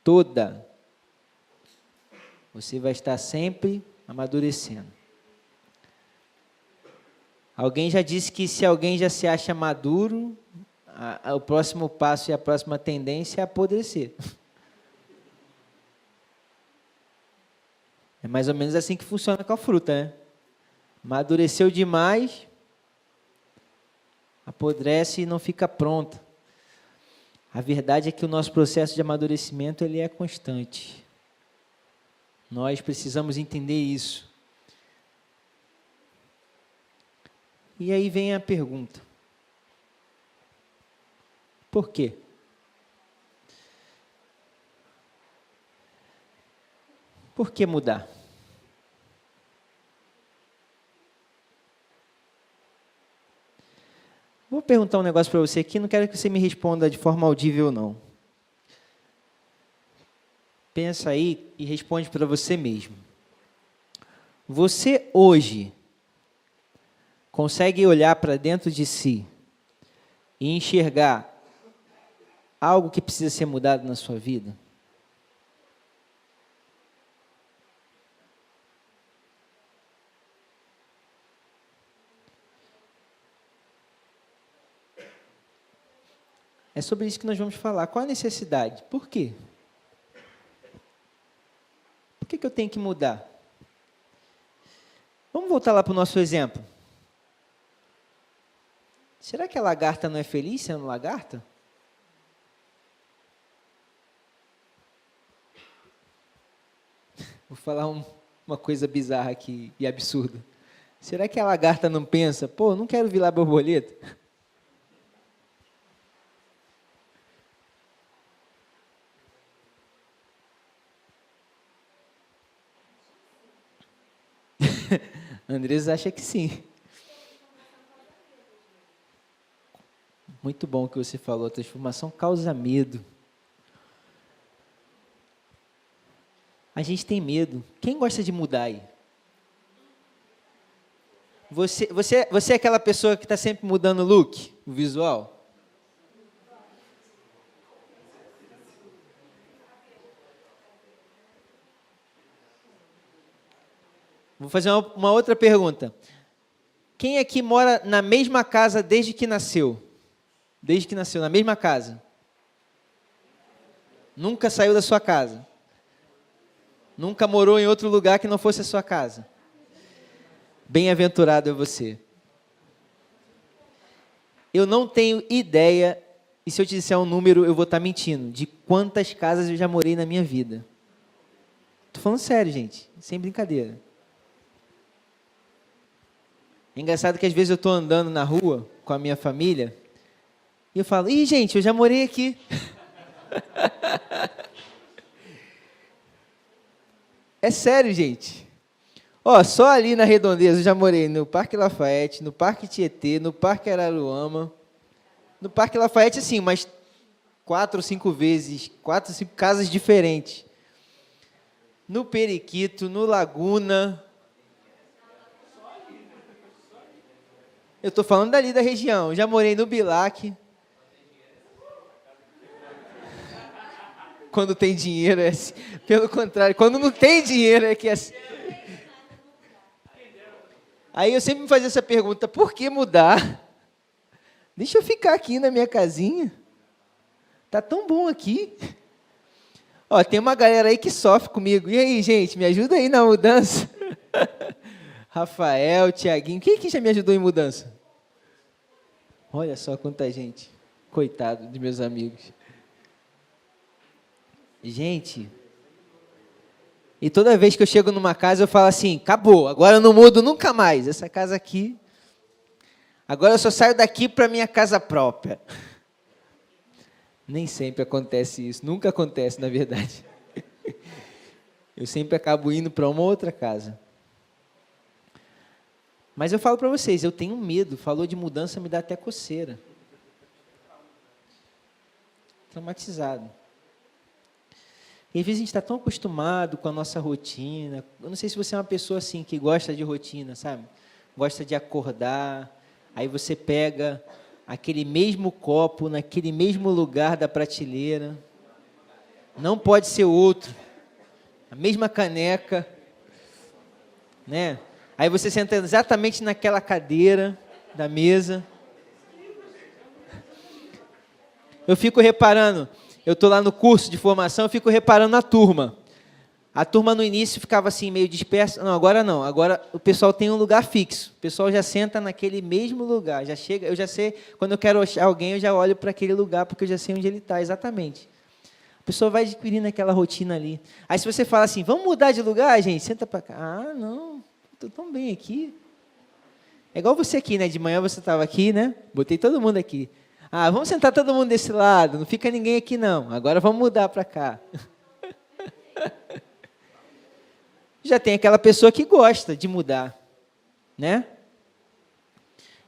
toda. Você vai estar sempre amadurecendo. Alguém já disse que se alguém já se acha maduro, o próximo passo e a próxima tendência é apodrecer. É mais ou menos assim que funciona com a fruta, né? Amadureceu demais, apodrece e não fica pronta. A verdade é que o nosso processo de amadurecimento ele é constante. Nós precisamos entender isso. E aí vem a pergunta. Por quê? Por que mudar? Vou perguntar um negócio para você aqui, não quero que você me responda de forma audível, não. Pensa aí e responde para você mesmo. Você hoje consegue olhar para dentro de si e enxergar algo que precisa ser mudado na sua vida? É sobre isso que nós vamos falar. Qual a necessidade? Por quê? Por que eu tenho que mudar? Vamos voltar lá para o nosso exemplo. Será que a lagarta não é feliz sendo lagarta? Vou falar uma coisa bizarra aqui e absurda. Será que a lagarta não pensa, pô, não quero virar borboleta? Andresa acha que sim. Muito bom o que você falou, a transformação causa medo. A gente tem medo. Quem gosta de mudar aí? Você é aquela pessoa que está sempre mudando o look, o visual? Vou fazer uma outra pergunta. Quem aqui mora na mesma casa desde que nasceu? Desde que nasceu, na mesma casa? Nunca saiu da sua casa? Nunca morou em outro lugar que não fosse a sua casa? Bem-aventurado é você. Eu não tenho ideia, e se eu te disser um número, eu vou estar mentindo, de quantas casas eu já morei na minha vida. Estou falando sério, gente, sem brincadeira. É engraçado que às vezes eu estou andando na rua com a minha família e eu falo, ih, gente, eu já morei aqui. É sério, gente. Ó, só ali na Redondeza eu já morei no Parque Lafayette, no Parque Tietê, no Parque Araruama. No Parque Lafayette, assim, umas 4 ou 5 vezes, 4 ou 5 casas diferentes. No Periquito, no Laguna. Eu estou falando dali da região. Já morei no Bilac. Quando tem dinheiro é assim. Pelo contrário, quando não tem dinheiro é que é assim. Aí eu sempre me fazia essa pergunta, por que mudar? Deixa eu ficar aqui na minha casinha. Tá tão bom aqui. Ó, tem uma galera aí que sofre comigo. E aí, gente, me ajuda aí na mudança. Rafael, Tiaguinho, quem que já me ajudou em mudança? Olha só quanta gente. Coitado de meus amigos. Gente, e toda vez que eu chego numa casa eu falo assim, acabou, agora eu não mudo nunca mais. Essa casa aqui, agora eu só saio daqui para minha casa própria. Nem sempre acontece isso, nunca acontece na verdade. Eu sempre acabo indo para uma outra casa. Mas eu falo para vocês, eu tenho medo, falou de mudança, me dá até coceira. traumatizado. E às vezes a gente está tão acostumado com a nossa rotina. Eu não sei se você é uma pessoa assim, que gosta de rotina, sabe? Gosta de acordar, aí você pega aquele mesmo copo, naquele mesmo lugar da prateleira. Não pode ser outro. A mesma caneca, né? Aí você senta exatamente naquela cadeira da mesa. Eu fico reparando, eu estou lá no curso de formação, eu fico reparando a turma. A turma no início ficava assim, meio dispersa. Não, agora o pessoal tem um lugar fixo. O pessoal já senta naquele mesmo lugar, já chega, eu já sei, quando eu quero achar alguém, eu já olho para aquele lugar, porque eu já sei onde ele está, exatamente. A pessoa vai adquirindo aquela rotina ali. Aí se você fala assim, vamos mudar de lugar, gente? Senta para cá. Ah, não, estou tão bem aqui. É igual você aqui, né? De manhã você estava aqui, né? Botei todo mundo aqui. Ah, vamos sentar todo mundo desse lado, não fica ninguém aqui não. Agora vamos mudar para cá. Já tem aquela pessoa que gosta de mudar, né?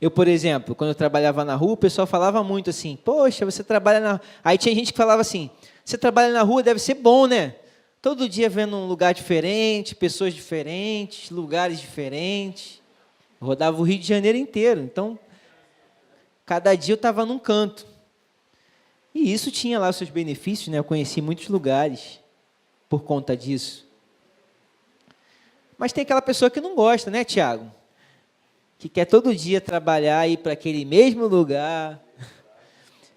Eu, por exemplo, quando eu trabalhava na rua, o pessoal falava muito assim, poxa, você trabalha na... Aí tinha gente que falava assim, você trabalha na rua, deve ser bom, né? Todo dia vendo um lugar diferente, pessoas diferentes, lugares diferentes. Eu rodava o Rio de Janeiro inteiro, então, cada dia eu estava num canto. E isso tinha lá os seus benefícios, né? Eu conheci muitos lugares por conta disso. Mas tem aquela pessoa que não gosta, né, Tiago? Que quer todo dia trabalhar e ir para aquele mesmo lugar.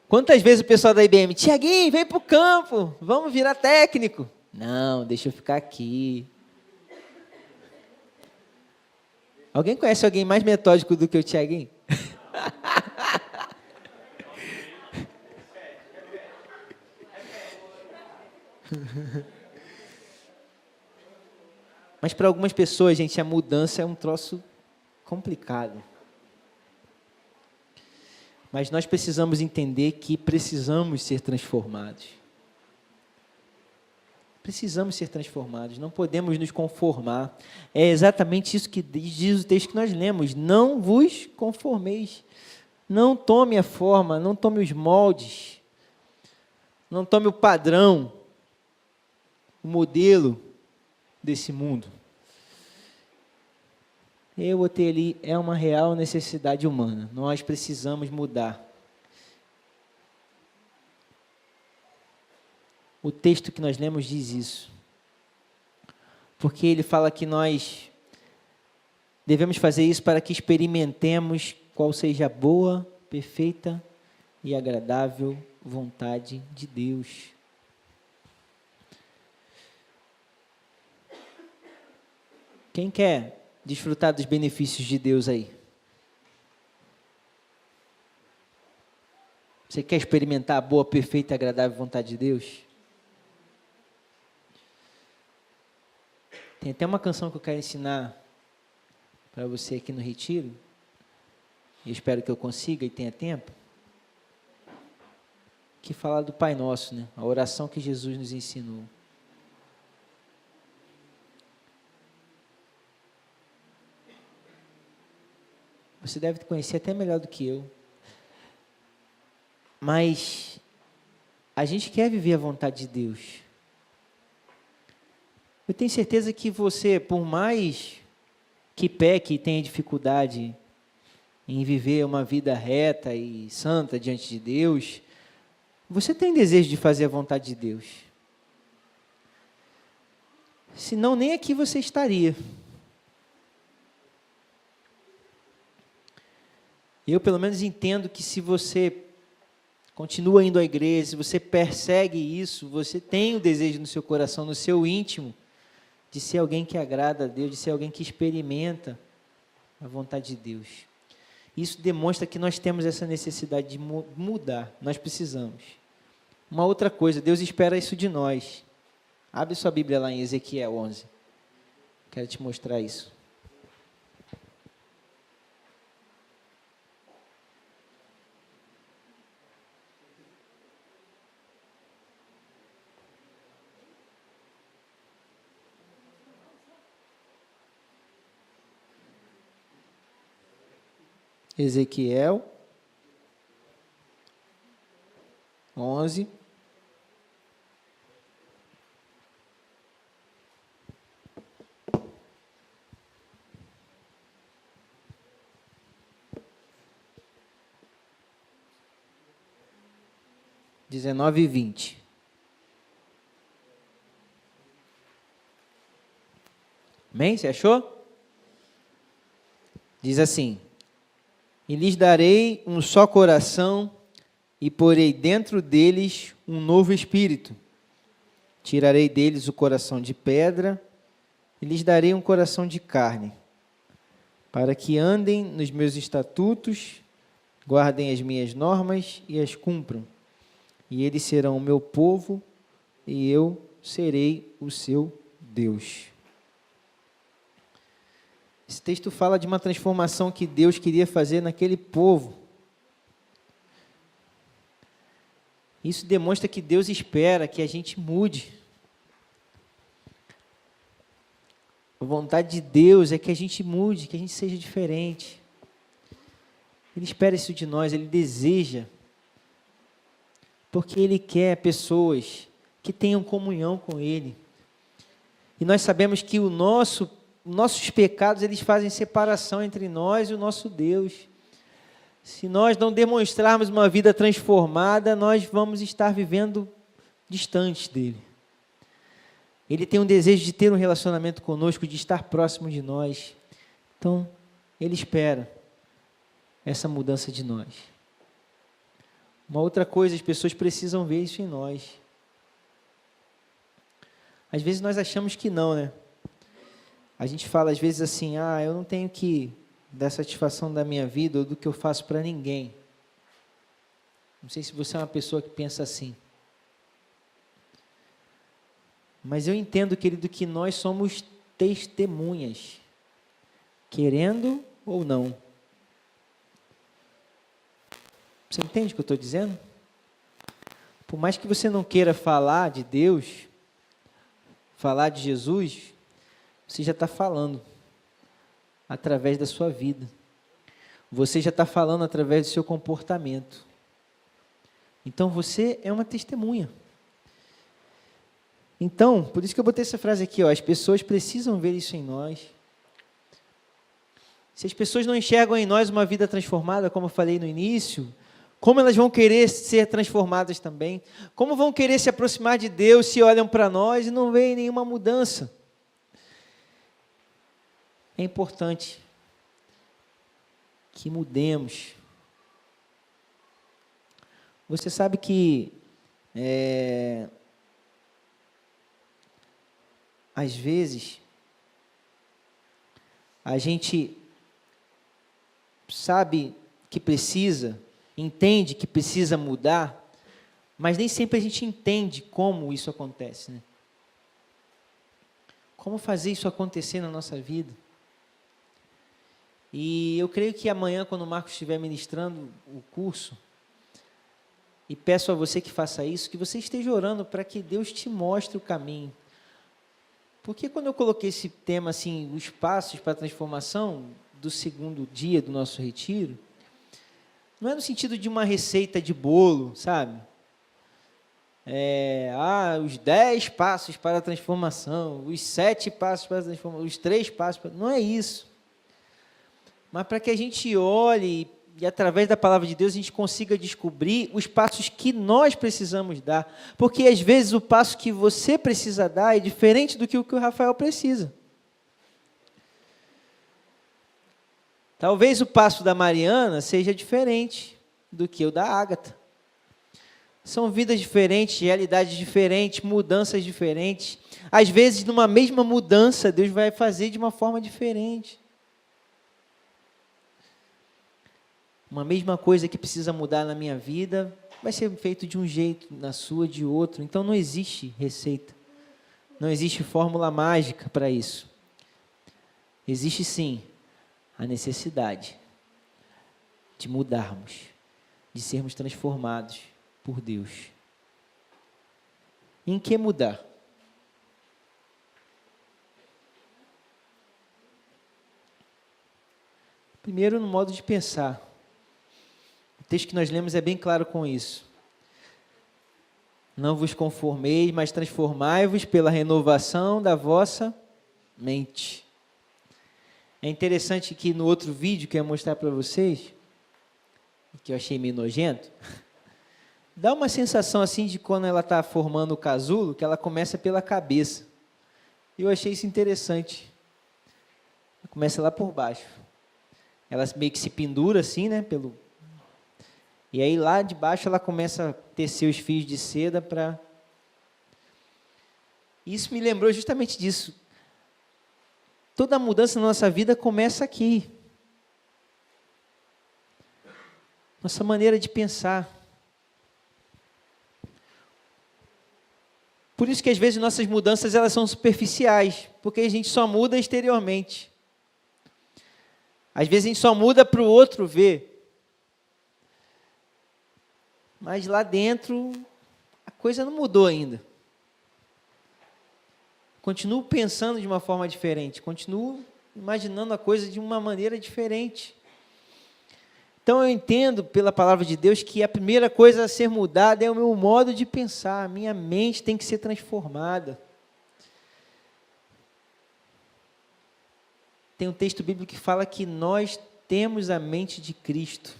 Quantas vezes o pessoal da IBM, Tiaguinho, vem para o campo, vamos virar técnico. Não, deixa eu ficar aqui. Alguém conhece alguém mais metódico do que o Tiaguinho? Mas para algumas pessoas, gente, a mudança é um troço complicado. Mas nós precisamos entender que precisamos ser transformados. Precisamos ser transformados, não podemos nos conformar. É exatamente isso que diz o texto que nós lemos. Não vos conformeis. Não tome a forma, não tome os moldes. Não tome o padrão, o modelo desse mundo. Eu botei ali, é uma real necessidade humana. Nós precisamos mudar. O texto que nós lemos diz isso. Porque ele fala que nós devemos fazer isso para que experimentemos qual seja a boa, perfeita e agradável vontade de Deus. Quem quer desfrutar dos benefícios de Deus aí? Você quer experimentar a boa, perfeita e agradável vontade de Deus? Tem até uma canção que eu quero ensinar para você aqui no retiro. E espero que eu consiga e tenha tempo. Que fala do Pai Nosso, né? A oração que Jesus nos ensinou. Você deve conhecer até melhor do que eu. Mas a gente quer viver a vontade de Deus. Eu tenho certeza que você, por mais que peque e tenha dificuldade em viver uma vida reta e santa diante de Deus, você tem desejo de fazer a vontade de Deus. Senão nem aqui você estaria. Eu, pelo menos, entendo que se você continua indo à igreja, se você persegue isso, você tem o desejo no seu coração, no seu íntimo, de ser alguém que agrada a Deus, de ser alguém que experimenta a vontade de Deus. Isso demonstra que nós temos essa necessidade de mudar, nós precisamos. Uma outra coisa, Deus espera isso de nós. Abre sua Bíblia lá em Ezequiel 11. Quero te mostrar isso. Ezequiel 11. 19 e 20. Amém? Você achou? Diz assim: e lhes darei um só coração, e porei dentro deles um novo espírito. Tirarei deles o coração de pedra, e lhes darei um coração de carne, para que andem nos meus estatutos, guardem as minhas normas e as cumpram. E eles serão o meu povo, e eu serei o seu Deus. Esse texto fala de uma transformação que Deus queria fazer naquele povo. Isso demonstra que Deus espera que a gente mude. A vontade de Deus é que a gente mude, que a gente seja diferente. Ele espera isso de nós, Ele deseja. Porque Ele quer pessoas que tenham comunhão com Ele. E nós sabemos que nossos pecados, eles fazem separação entre nós e o nosso Deus. Se nós não demonstrarmos uma vida transformada, nós vamos estar vivendo distantes dele. Ele tem um desejo de ter um relacionamento conosco, de estar próximo de nós. Então, Ele espera essa mudança de nós. Uma outra coisa, as pessoas precisam ver isso em nós. Às vezes nós achamos que não, né? A gente fala às vezes assim, eu não tenho que dar satisfação da minha vida ou do que eu faço para ninguém. Não sei se você é uma pessoa que pensa assim. Mas eu entendo, querido, que nós somos testemunhas, querendo ou não. Você entende o que eu estou dizendo? Por mais que você não queira falar de Deus, falar de Jesus, você já está falando através da sua vida. Você já está falando através do seu comportamento. Então, você é uma testemunha. Então, por isso que eu botei essa frase aqui, as pessoas precisam ver isso em nós. Se as pessoas não enxergam em nós uma vida transformada, como eu falei no início, como elas vão querer ser transformadas também? Como vão querer se aproximar de Deus se olham para nós e não veem nenhuma mudança? É importante que mudemos. Você sabe que às vezes a gente sabe que precisa, entende que precisa mudar, mas nem sempre a gente entende como isso acontece, né? Como fazer isso acontecer na nossa vida? E eu creio que amanhã, quando o Marcos estiver ministrando o curso, e peço a você que faça isso, que você esteja orando para que Deus te mostre o caminho. Porque quando eu coloquei esse tema, assim, os passos para a transformação do segundo dia do nosso retiro, não é no sentido de uma receita de bolo, sabe? Os 10 passos para a transformação, os 7 passos para a transformação, os 3 passos para... Não é isso. Mas para que a gente olhe e através da palavra de Deus a gente consiga descobrir os passos que nós precisamos dar. Porque às vezes o passo que você precisa dar é diferente do que o Rafael precisa. Talvez o passo da Mariana seja diferente do que o da Ágata. São vidas diferentes, realidades diferentes, mudanças diferentes. Às vezes, numa mesma mudança, Deus vai fazer de uma forma diferente. Uma mesma coisa que precisa mudar na minha vida, vai ser feito de um jeito, na sua de outro. Então, não existe receita. Não existe fórmula mágica para isso. Existe, sim, a necessidade de mudarmos, de sermos transformados por Deus. Em que mudar? Primeiro, no modo de pensar. O texto que nós lemos é bem claro com isso. Não vos conformeis, mas transformai-vos pela renovação da vossa mente. É interessante que no outro vídeo que eu ia mostrar para vocês, que eu achei meio nojento, Dá uma sensação assim de quando ela está formando o casulo, que ela começa pela cabeça. Eu achei isso interessante. Ela começa lá por baixo. Ela meio que se pendura assim, né? E aí lá de baixo ela começa a tecer os fios de seda para... Isso me lembrou justamente disso. Toda mudança na nossa vida começa aqui. Nossa maneira de pensar. Por isso que às vezes nossas mudanças elas são superficiais, porque a gente só muda exteriormente. Às vezes a gente só muda para o outro ver. Mas lá dentro a coisa não mudou ainda. Continuo pensando de uma forma diferente, continuo imaginando a coisa de uma maneira diferente. Então eu entendo pela palavra de Deus que a primeira coisa a ser mudada é o meu modo de pensar, a minha mente tem que ser transformada. Tem um texto bíblico que fala que nós temos a mente de Cristo.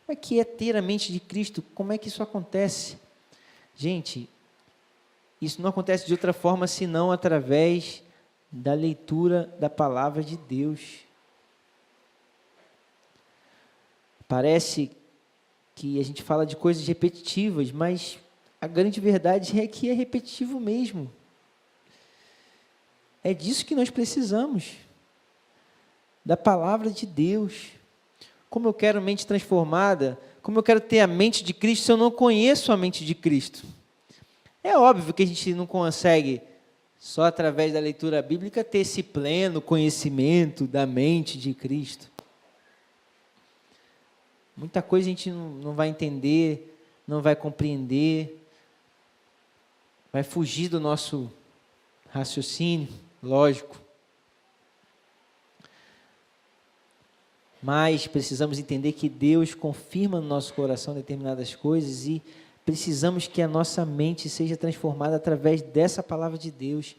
Como é que é ter a mente de Cristo? Como é que isso acontece? Gente, isso não acontece de outra forma senão através da leitura da palavra de Deus. Parece que a gente fala de coisas repetitivas, mas a grande verdade é que é repetitivo mesmo. É disso que nós precisamos, da palavra de Deus. Como eu quero mente transformada, como eu quero ter a mente de Cristo se eu não conheço a mente de Cristo? É óbvio que a gente não consegue, só através da leitura bíblica, ter esse pleno conhecimento da mente de Cristo. Muita coisa a gente não vai entender, não vai compreender, vai fugir do nosso raciocínio lógico. Mas precisamos entender que Deus confirma no nosso coração determinadas coisas e precisamos que a nossa mente seja transformada através dessa palavra de Deus.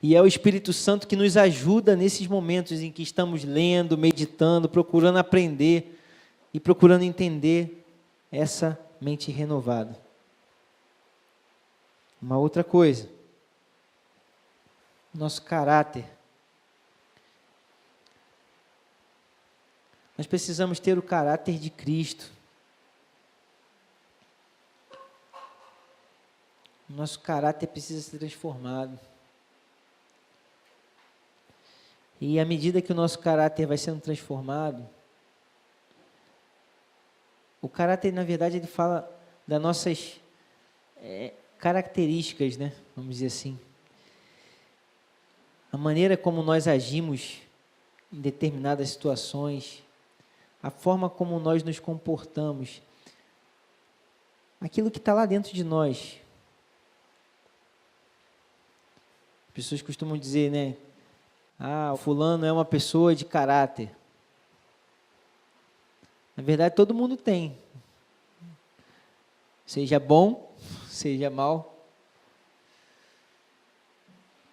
E é o Espírito Santo que nos ajuda nesses momentos em que estamos lendo, meditando, procurando aprender e procurando entender essa mente renovada. Uma outra coisa, nosso caráter. Nós precisamos ter o caráter de Cristo. Nosso caráter precisa ser transformado. E à medida que o nosso caráter vai sendo transformado, o caráter, na verdade, ele fala das nossas características, né? Vamos dizer assim. A maneira como nós agimos em determinadas situações, a forma como nós nos comportamos, aquilo que está lá dentro de nós. As pessoas costumam dizer, né? O fulano é uma pessoa de caráter. Na verdade, todo mundo tem. Seja bom, seja mal.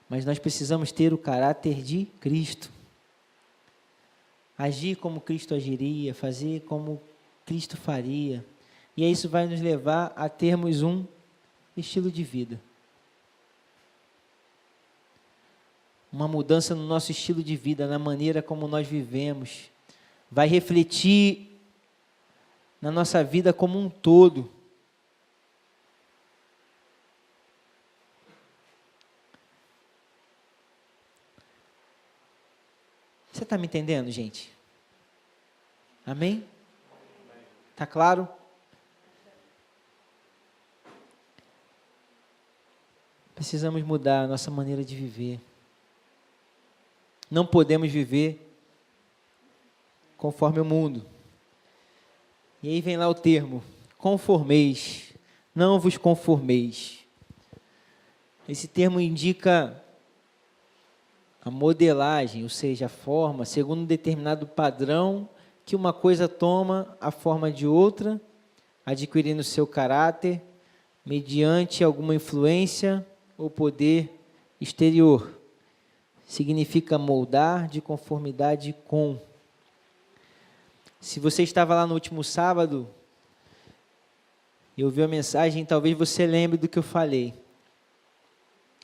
Mas nós precisamos ter o caráter de Cristo. Agir como Cristo agiria, fazer como Cristo faria. E isso vai nos levar a termos um estilo de vida. Uma mudança no nosso estilo de vida, na maneira como nós vivemos. Vai refletir na nossa vida como um todo. Você está me entendendo, gente? Amém? Está claro? Precisamos mudar a nossa maneira de viver. Não podemos viver conforme o mundo. E aí vem lá o termo, conformeis, não vos conformeis. Esse termo indica a modelagem, ou seja, a forma, segundo um determinado padrão, que uma coisa toma a forma de outra, adquirindo seu caráter, mediante alguma influência ou poder exterior. Significa moldar de conformidade com. Se você estava lá no último sábado, e ouviu a mensagem, talvez você lembre do que eu falei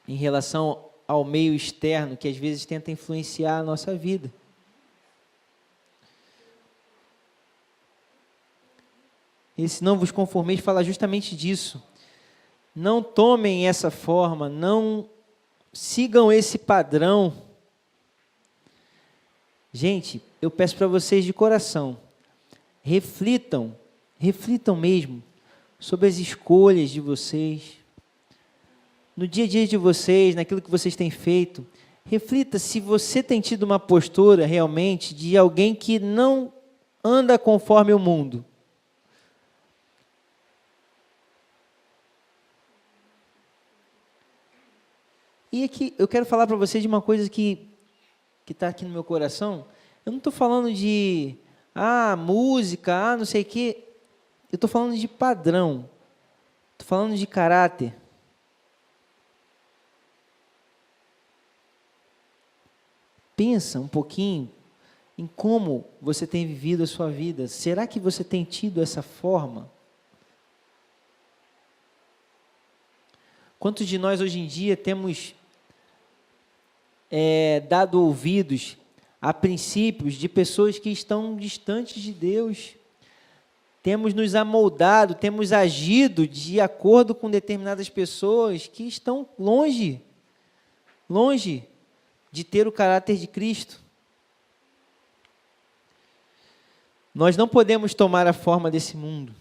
em relação ao meio externo, que às vezes tenta influenciar a nossa vida. Esse não vos conformeis fala justamente disso. Não tomem essa forma, não sigam esse padrão. Gente, eu peço para vocês de coração, reflitam mesmo sobre as escolhas de vocês, no dia a dia de vocês, naquilo que vocês têm feito. Reflita se você tem tido uma postura realmente de alguém que não anda conforme o mundo. E aqui eu quero falar para vocês de uma coisa que está aqui no meu coração. Eu não estou falando de música, não sei o quê. Eu estou falando de padrão. Estou falando de caráter. Pensa um pouquinho em como você tem vivido a sua vida. Será que você tem tido essa forma? Quantos de nós hoje em dia temos dado ouvidos a princípios de pessoas que estão distantes de Deus? Temos nos amoldado, temos agido de acordo com determinadas pessoas que estão longe de ter o caráter de Cristo. Nós não podemos tomar a forma desse mundo.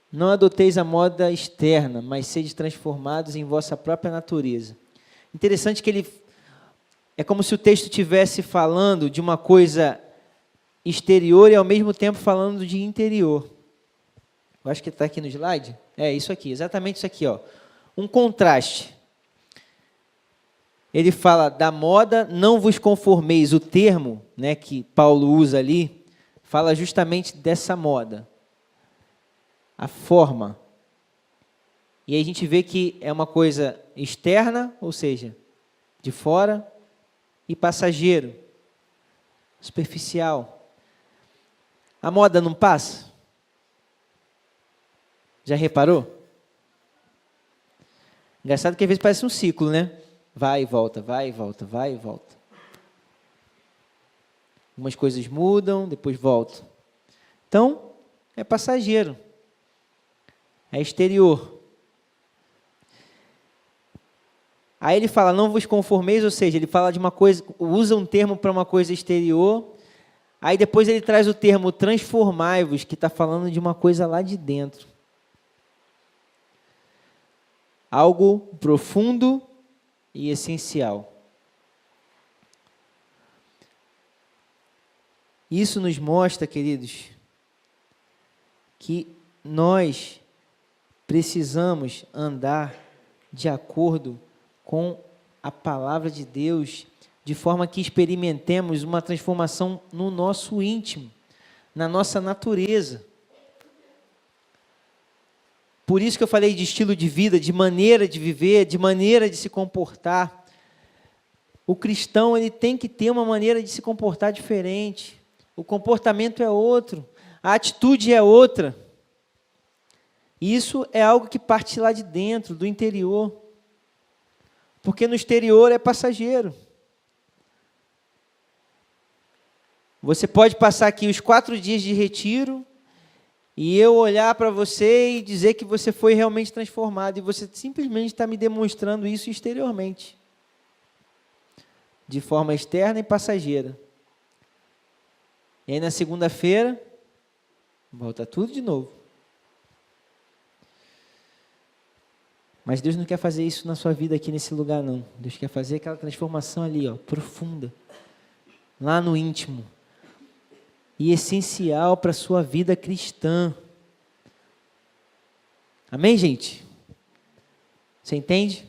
Não adoteis a moda externa, mas sede transformados em vossa própria natureza. Interessante que é como se o texto estivesse falando de uma coisa exterior e ao mesmo tempo falando de interior. Eu acho que está aqui no slide. É isso aqui, exatamente isso aqui, ó. Um contraste. Ele fala da moda, não vos conformeis. O termo, né, que Paulo usa ali, fala justamente dessa moda. A forma. E aí a gente vê que é uma coisa externa, ou seja, de fora, e passageiro, superficial. A moda não passa? Já reparou? Engraçado que às vezes parece um ciclo, né? Vai e volta, vai e volta, vai e volta. Algumas coisas mudam, depois voltam. Então, é passageiro. É exterior. Aí ele fala, não vos conformeis, ou seja, ele fala de uma coisa, usa um termo para uma coisa exterior, aí depois ele traz o termo transformai-vos, que está falando de uma coisa lá de dentro. Algo profundo e essencial. Isso nos mostra, queridos, que nós precisamos andar de acordo com a palavra de Deus, de forma que experimentemos uma transformação no nosso íntimo, na nossa natureza. Por isso que eu falei de estilo de vida, de maneira de viver, de maneira de se comportar. O cristão, ele tem que ter uma maneira de se comportar diferente. O comportamento é outro, a atitude é outra. Isso é algo que parte lá de dentro, do interior. Porque no exterior é passageiro. Você pode passar aqui os 4 dias de retiro e eu olhar para você e dizer que você foi realmente transformado. E você simplesmente está me demonstrando isso exteriormente. De forma externa e passageira. E aí na segunda-feira, volta tudo de novo. Mas Deus não quer fazer isso na sua vida aqui nesse lugar, não. Deus quer fazer aquela transformação ali, ó, profunda. Lá no íntimo. E essencial para a sua vida cristã. Amém, gente? Você entende?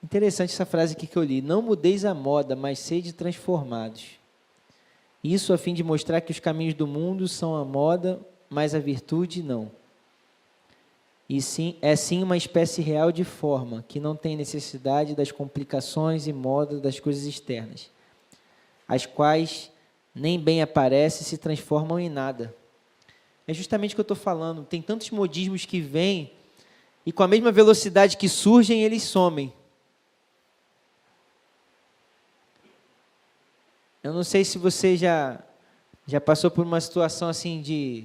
Interessante essa frase aqui que eu li. Não mudeis a moda, mas sede transformados. Isso a fim de mostrar que os caminhos do mundo são a moda, mas a virtude não. e sim, é sim uma espécie real de forma, que não tem necessidade das complicações e moda das coisas externas, as quais nem bem aparecem e se transformam em nada. É justamente o que eu estou falando. Tem tantos modismos que vêm e com a mesma velocidade que surgem, eles somem. Eu não sei se você já passou por uma situação assim de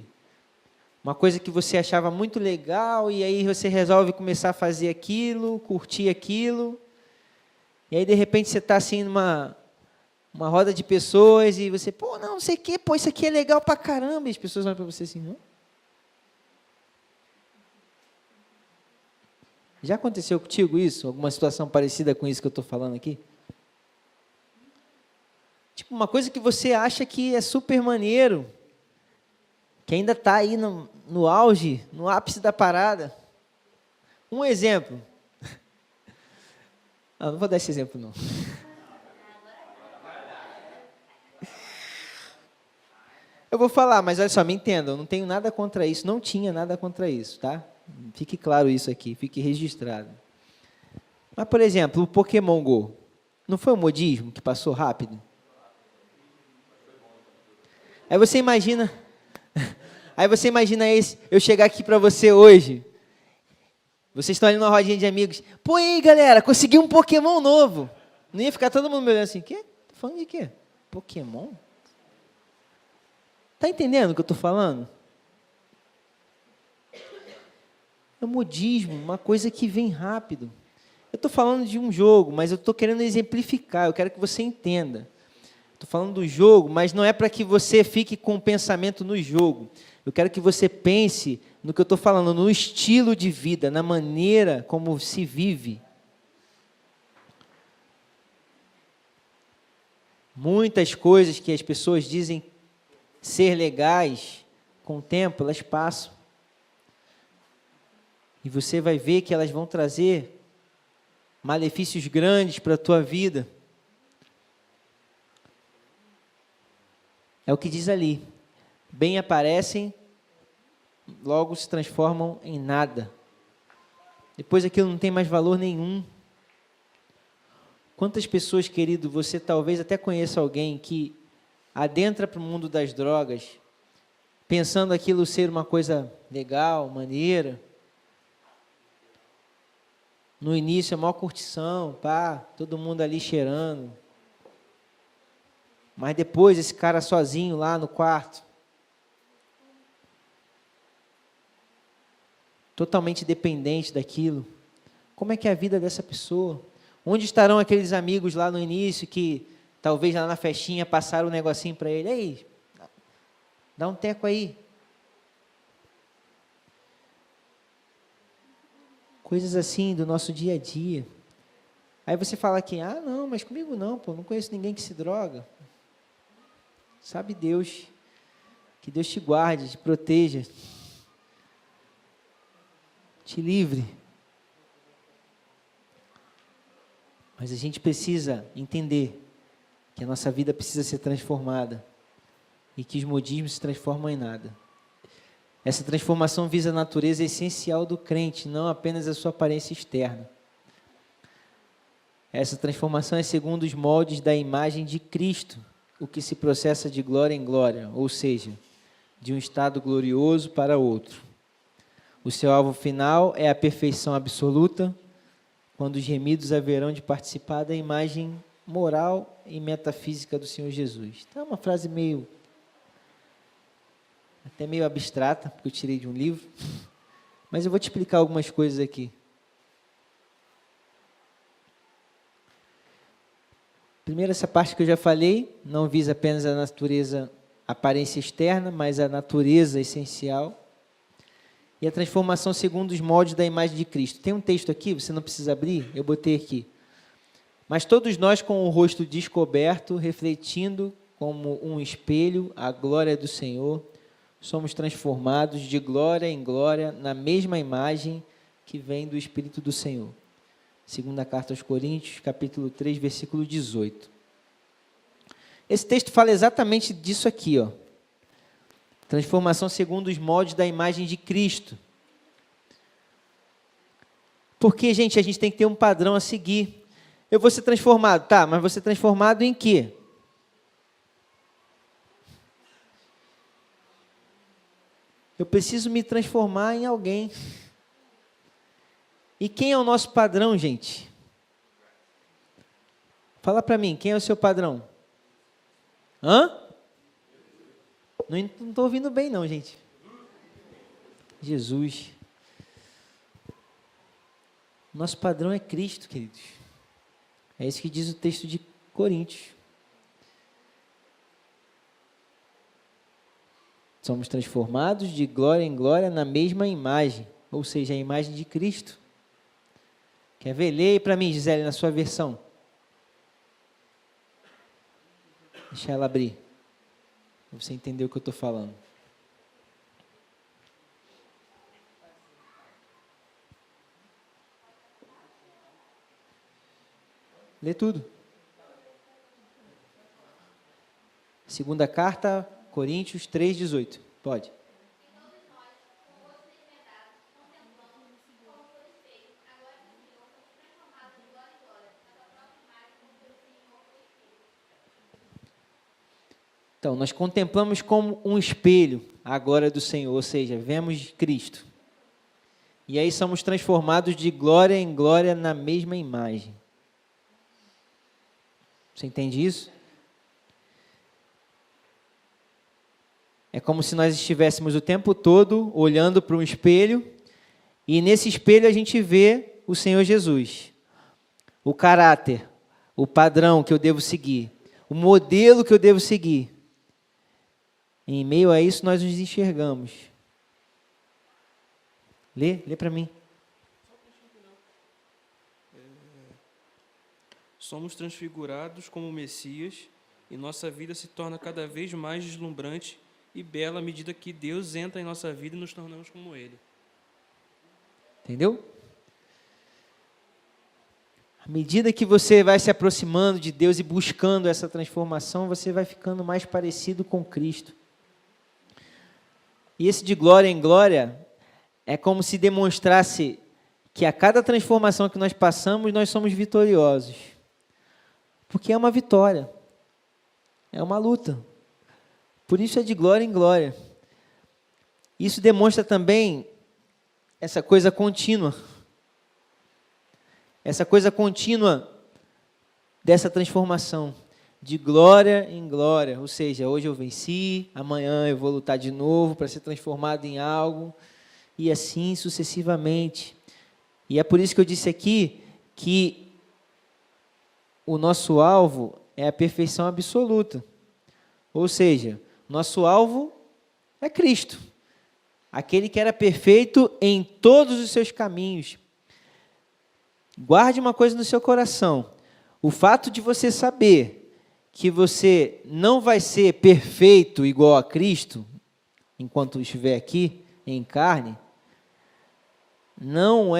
uma coisa que você achava muito legal e aí você resolve começar a fazer aquilo, curtir aquilo, e aí de repente você está assim numa roda de pessoas e você, pô, não sei o quê, pô, isso aqui é legal pra caramba, e as pessoas olham para você assim, não? Já aconteceu contigo isso? Alguma situação parecida com isso que eu estou falando aqui? Tipo, uma coisa que você acha que é super maneiro, que ainda está aí no auge, no ápice da parada. Um exemplo. Não vou dar esse exemplo, não. Eu vou falar, mas olha só, me entendam, eu não tenho nada contra isso, não tinha nada contra isso, tá? Fique claro isso aqui, fique registrado. Mas, por exemplo, o Pokémon GO, não foi um modismo que passou rápido? Aí você imagina eu chegar aqui para você hoje, vocês estão ali numa rodinha de amigos, pô, aí galera, consegui um Pokémon novo. Não ia ficar todo mundo me olhando assim, quê? Tá falando de quê? Pokémon? Tá entendendo o que eu estou falando? É um modismo, uma coisa que vem rápido. Eu estou falando de um jogo, mas eu estou querendo exemplificar, eu quero que você entenda. Estou falando do jogo, mas não é para que você fique com o pensamento no jogo. Eu quero que você pense no que eu estou falando, no estilo de vida, na maneira como se vive. Muitas coisas que as pessoas dizem ser legais, com o tempo elas passam. E você vai ver que elas vão trazer malefícios grandes para a tua vida. É o que diz ali. Bem aparecem, logo se transformam em nada. Depois aquilo não tem mais valor nenhum. Quantas pessoas, querido, você talvez até conheça alguém que adentra para o mundo das drogas, pensando aquilo ser uma coisa legal, maneira. No início é maior curtição, pá, todo mundo ali cheirando. Mas depois esse cara sozinho lá no quarto, totalmente dependente daquilo. Como é que é a vida dessa pessoa? Onde estarão aqueles amigos lá no início que talvez lá na festinha passaram um negocinho para ele? Ei, dá um teco aí. Coisas assim do nosso dia a dia. Aí você fala aqui, não, mas comigo não, pô, não conheço ninguém que se droga. Sabe Deus, que Deus te guarde, te proteja, te livre. Mas a gente precisa entender que a nossa vida precisa ser transformada e que os modismos se transformam em nada. Essa transformação visa a natureza essencial do crente, não apenas a sua aparência externa. Essa transformação é segundo os moldes da imagem de Cristo, o que se processa de glória em glória, ou seja, de um estado glorioso para outro. O seu alvo final é a perfeição absoluta, quando os remidos haverão de participar da imagem moral e metafísica do Senhor Jesus. Então é uma frase até meio abstrata, porque eu tirei de um livro, mas eu vou te explicar algumas coisas aqui. Primeiro, essa parte que eu já falei, não visa apenas a natureza, a aparência externa, mas a natureza essencial. E a transformação segundo os moldes da imagem de Cristo. Tem um texto aqui, você não precisa abrir, eu botei aqui. Mas todos nós com o rosto descoberto, refletindo como um espelho a glória do Senhor, somos transformados de glória em glória na mesma imagem que vem do Espírito do Senhor. Segunda carta aos Coríntios, capítulo 3, versículo 18. Esse texto fala exatamente disso aqui, ó. Transformação segundo os moldes da imagem de Cristo. Porque, gente, a gente tem que ter um padrão a seguir. Eu vou ser transformado, tá, mas vou ser transformado em quê? Eu preciso me transformar em alguém. E quem é o nosso padrão, gente? Fala para mim, quem é o seu padrão? Hã? Não estou ouvindo bem não, gente. Jesus. Nosso padrão é Cristo, queridos. É isso que diz o texto de Coríntios. Somos transformados de glória em glória na mesma imagem, ou seja, a imagem de Cristo. Quer ver? Leia aí para mim, Gisele, na sua versão. Deixa ela abrir, para você entender o que eu estou falando. Lê tudo. Segunda carta, Coríntios 3,18. Pode. Então, nós contemplamos como um espelho a glória do Senhor, ou seja, vemos Cristo. E aí somos transformados de glória em glória na mesma imagem. Você entende isso? É como se nós estivéssemos o tempo todo olhando para um espelho e nesse espelho a gente vê o Senhor Jesus. O caráter, o padrão que eu devo seguir, o modelo que eu devo seguir. Em meio a isso nós nos enxergamos. Lê para mim. Somos transfigurados como o Messias e nossa vida se torna cada vez mais deslumbrante e bela à medida que Deus entra em nossa vida e nos tornamos como Ele. Entendeu? À medida que você vai se aproximando de Deus e buscando essa transformação, você vai ficando mais parecido com Cristo. E esse de glória em glória é como se demonstrasse que a cada transformação que nós passamos, nós somos vitoriosos. Porque é uma vitória, é uma luta. Por isso é de glória em glória. Isso demonstra também essa coisa contínua. Essa coisa contínua dessa transformação. De glória em glória. Ou seja, hoje eu venci, amanhã eu vou lutar de novo para ser transformado em algo. E assim sucessivamente. E é por isso que eu disse aqui que o nosso alvo é a perfeição absoluta. Ou seja, nosso alvo é Cristo. Aquele que era perfeito em todos os seus caminhos. Guarde uma coisa no seu coração. O fato de você saber que você não vai ser perfeito igual a Cristo, enquanto estiver aqui em carne, não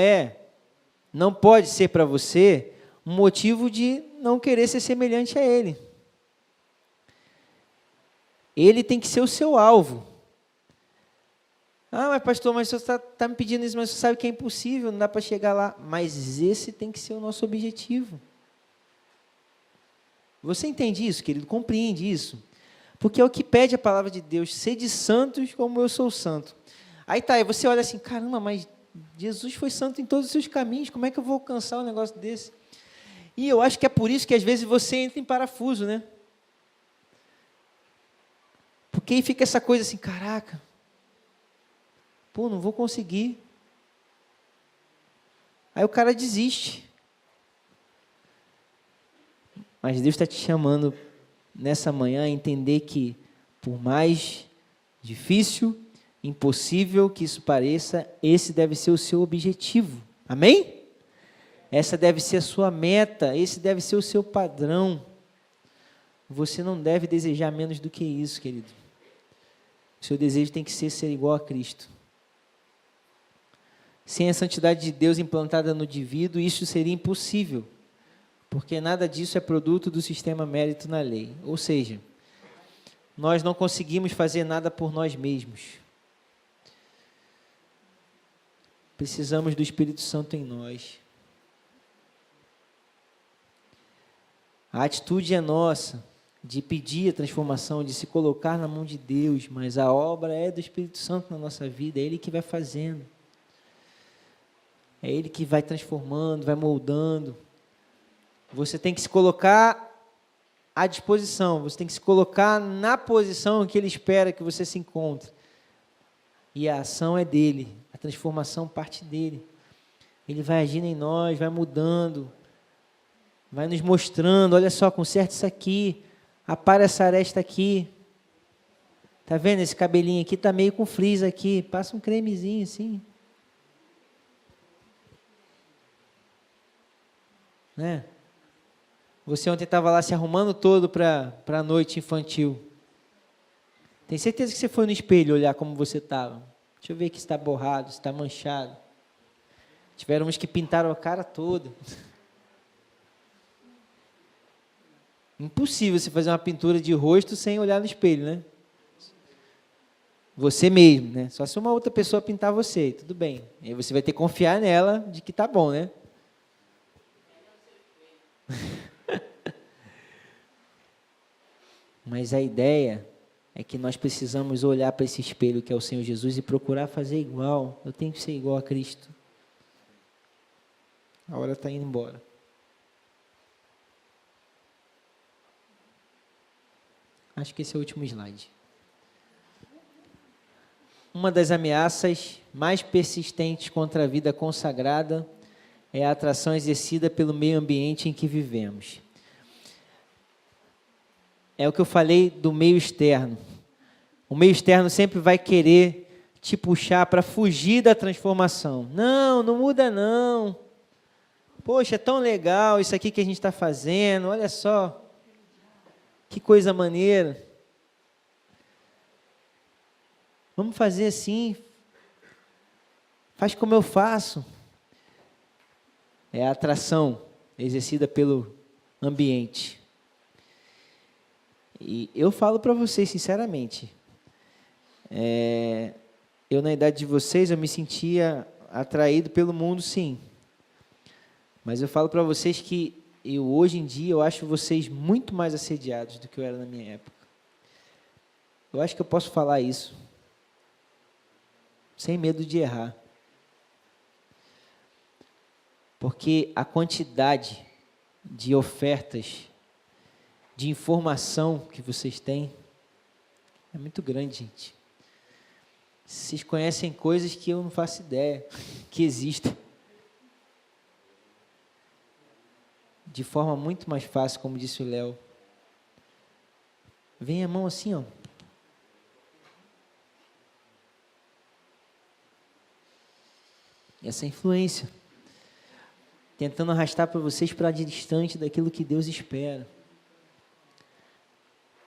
pode ser para você um motivo de não querer ser semelhante a Ele. Ele tem que ser o seu alvo. Ah, mas pastor, mas o senhor está me pedindo isso, mas você sabe que é impossível, não dá para chegar lá. Mas esse tem que ser o nosso objetivo. Você entende isso, querido? Compreende isso? Porque é o que pede a palavra de Deus, sede santos como eu sou santo. Aí você olha assim, caramba, mas Jesus foi santo em todos os seus caminhos, como é que eu vou alcançar um negócio desse? E eu acho que é por isso que às vezes você entra em parafuso, né? Porque aí fica essa coisa assim, caraca, pô, não vou conseguir. Aí o cara desiste. Mas Deus está te chamando nessa manhã a entender que, por mais difícil, impossível que isso pareça, esse deve ser o seu objetivo. Amém? Essa deve ser a sua meta, esse deve ser o seu padrão. Você não deve desejar menos do que isso, querido. O seu desejo tem que ser igual a Cristo. Sem a santidade de Deus implantada no indivíduo, isso seria impossível, porque nada disso é produto do sistema mérito na lei. Ou seja, nós não conseguimos fazer nada por nós mesmos. Precisamos do Espírito Santo em nós. A atitude é nossa, de pedir a transformação, de se colocar na mão de Deus, mas a obra é do Espírito Santo na nossa vida, é Ele que vai fazendo. É Ele que vai transformando, vai moldando. Você tem que se colocar à disposição, você tem que se colocar na posição que Ele espera que você se encontre. E a ação é dEle, a transformação parte dEle. Ele vai agindo em nós, vai mudando, vai nos mostrando, olha só, conserta isso aqui, apara essa aresta aqui. Tá vendo? Esse cabelinho aqui tá meio com frizz aqui, passa um cremezinho assim. Né? Você ontem estava lá se arrumando todo para a noite infantil. Tem certeza que você foi no espelho olhar como você estava? Deixa eu ver aqui se está borrado, se está manchado. Tiveram uns que pintaram a cara toda. Impossível você fazer uma pintura de rosto sem olhar no espelho, né? Você mesmo, né? Só se uma outra pessoa pintar você, tudo bem. Aí você vai ter que confiar nela de que tá bom, né? Mas a ideia é que nós precisamos olhar para esse espelho que é o Senhor Jesus e procurar fazer igual. Eu tenho que ser igual a Cristo. A hora está indo embora. Acho que esse é o último slide. Uma das ameaças mais persistentes contra a vida consagrada é a atração exercida pelo meio ambiente em que vivemos. É o que eu falei do meio externo. O meio externo sempre vai querer te puxar para fugir da transformação. Não, não muda não. Poxa, é tão legal isso aqui que a gente está fazendo, olha só. Que coisa maneira. Vamos fazer assim. Faz como eu faço. É a atração exercida pelo ambiente. E eu falo para vocês sinceramente, eu na idade de vocês eu me sentia atraído pelo mundo, sim. Mas eu falo para vocês que hoje em dia eu acho vocês muito mais assediados do que eu era na minha época. Eu acho que eu posso falar isso sem medo de errar. Porque a quantidade de ofertas, de informação que vocês têm, é muito grande, gente. Vocês conhecem coisas que eu não faço ideia que existem. De forma muito mais fácil, como disse o Léo. Vem a mão assim, ó. Essa influência. Tentando arrastar para vocês para distante daquilo que Deus espera.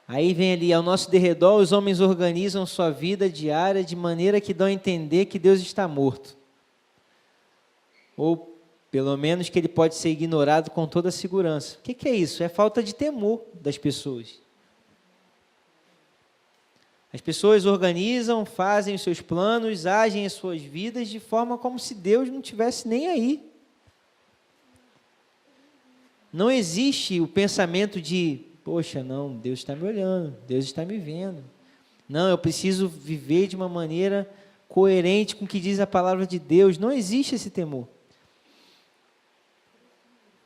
Aí vem ali, ao nosso derredor, os homens organizam sua vida diária de maneira que dão a entender que Deus está morto. Ou, pelo menos, que ele pode ser ignorado com toda segurança. O que é isso? É falta de temor das pessoas. As pessoas organizam, fazem os seus planos, agem as suas vidas de forma como se Deus não estivesse nem aí. Não existe o pensamento de, poxa, não, Deus está me olhando, Deus está me vendo. Não, eu preciso viver de uma maneira coerente com o que diz a palavra de Deus. Não existe esse temor.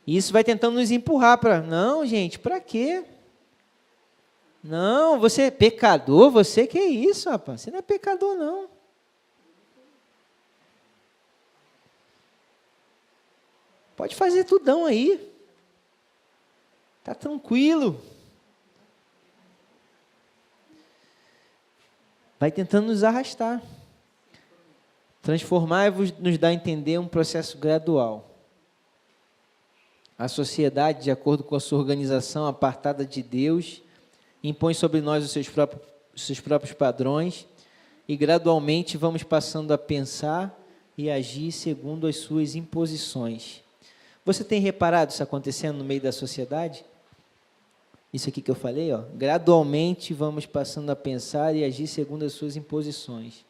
E isso vai tentando nos empurrar para, não, gente, para quê? Não, você é pecador, você que é isso, rapaz? Você não é pecador, não. Pode fazer tudão aí. Está tranquilo. Vai tentando nos arrastar. Transformai-vos nos dá a entender um processo gradual. A sociedade, de acordo com a sua organização apartada de Deus, impõe sobre nós os seus próprios padrões e gradualmente vamos passando a pensar e agir segundo as suas imposições. Você tem reparado isso acontecendo no meio da sociedade? Isso aqui que eu falei, ó, gradualmente vamos passando a pensar e agir segundo as suas imposições.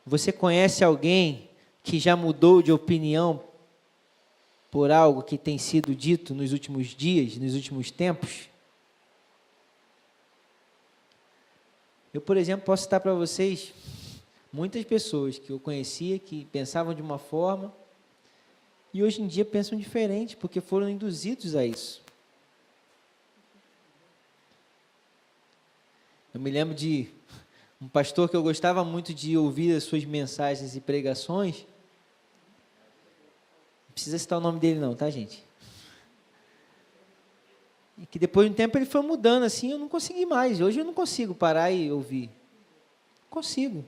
Você conhece alguém que já mudou de opinião por algo que tem sido dito nos últimos dias, nos últimos tempos? Eu, por exemplo, posso citar para vocês muitas pessoas que eu conhecia que pensavam de uma forma e hoje em dia pensam diferente, porque foram induzidos a isso. Eu me lembro de um pastor que eu gostava muito de ouvir as suas mensagens e pregações. Não precisa citar o nome dele não, tá, gente? E que depois de um tempo ele foi mudando assim, eu não consegui mais. Hoje eu não consigo parar e ouvir. Não consigo.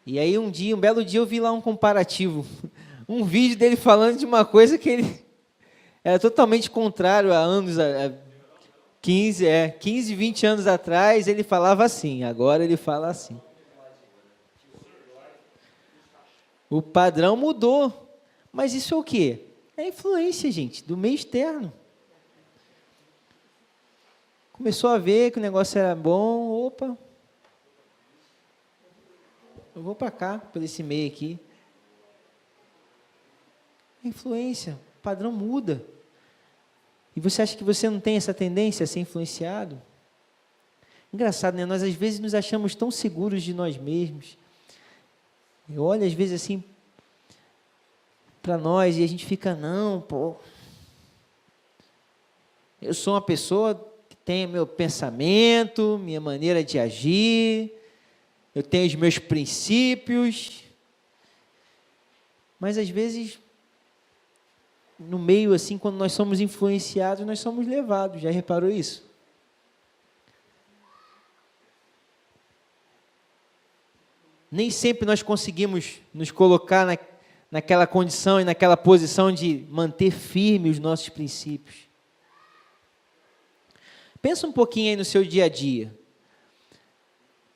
E aí um belo dia eu vi lá um comparativo, um vídeo dele falando de uma coisa que ele era totalmente contrário há anos, 15, 20 anos atrás ele falava assim, agora ele fala assim. O padrão mudou, mas isso é o quê? É influência, gente, do meio externo. Começou a ver que o negócio era bom, opa, eu vou para cá, por esse meio aqui. É influência, o padrão muda. E você acha que você não tem essa tendência a ser influenciado? Engraçado, né? Nós às vezes nos achamos tão seguros de nós mesmos. Eu olho às vezes assim para nós e a gente fica, não, pô. Eu sou uma pessoa que tem meu pensamento, minha maneira de agir, eu tenho os meus princípios. Mas às vezes, no meio assim, quando nós somos influenciados, nós somos levados. Já reparou isso? Nem sempre nós conseguimos nos colocar naquela condição e naquela posição de manter firme os nossos princípios. Pensa um pouquinho aí no seu dia a dia.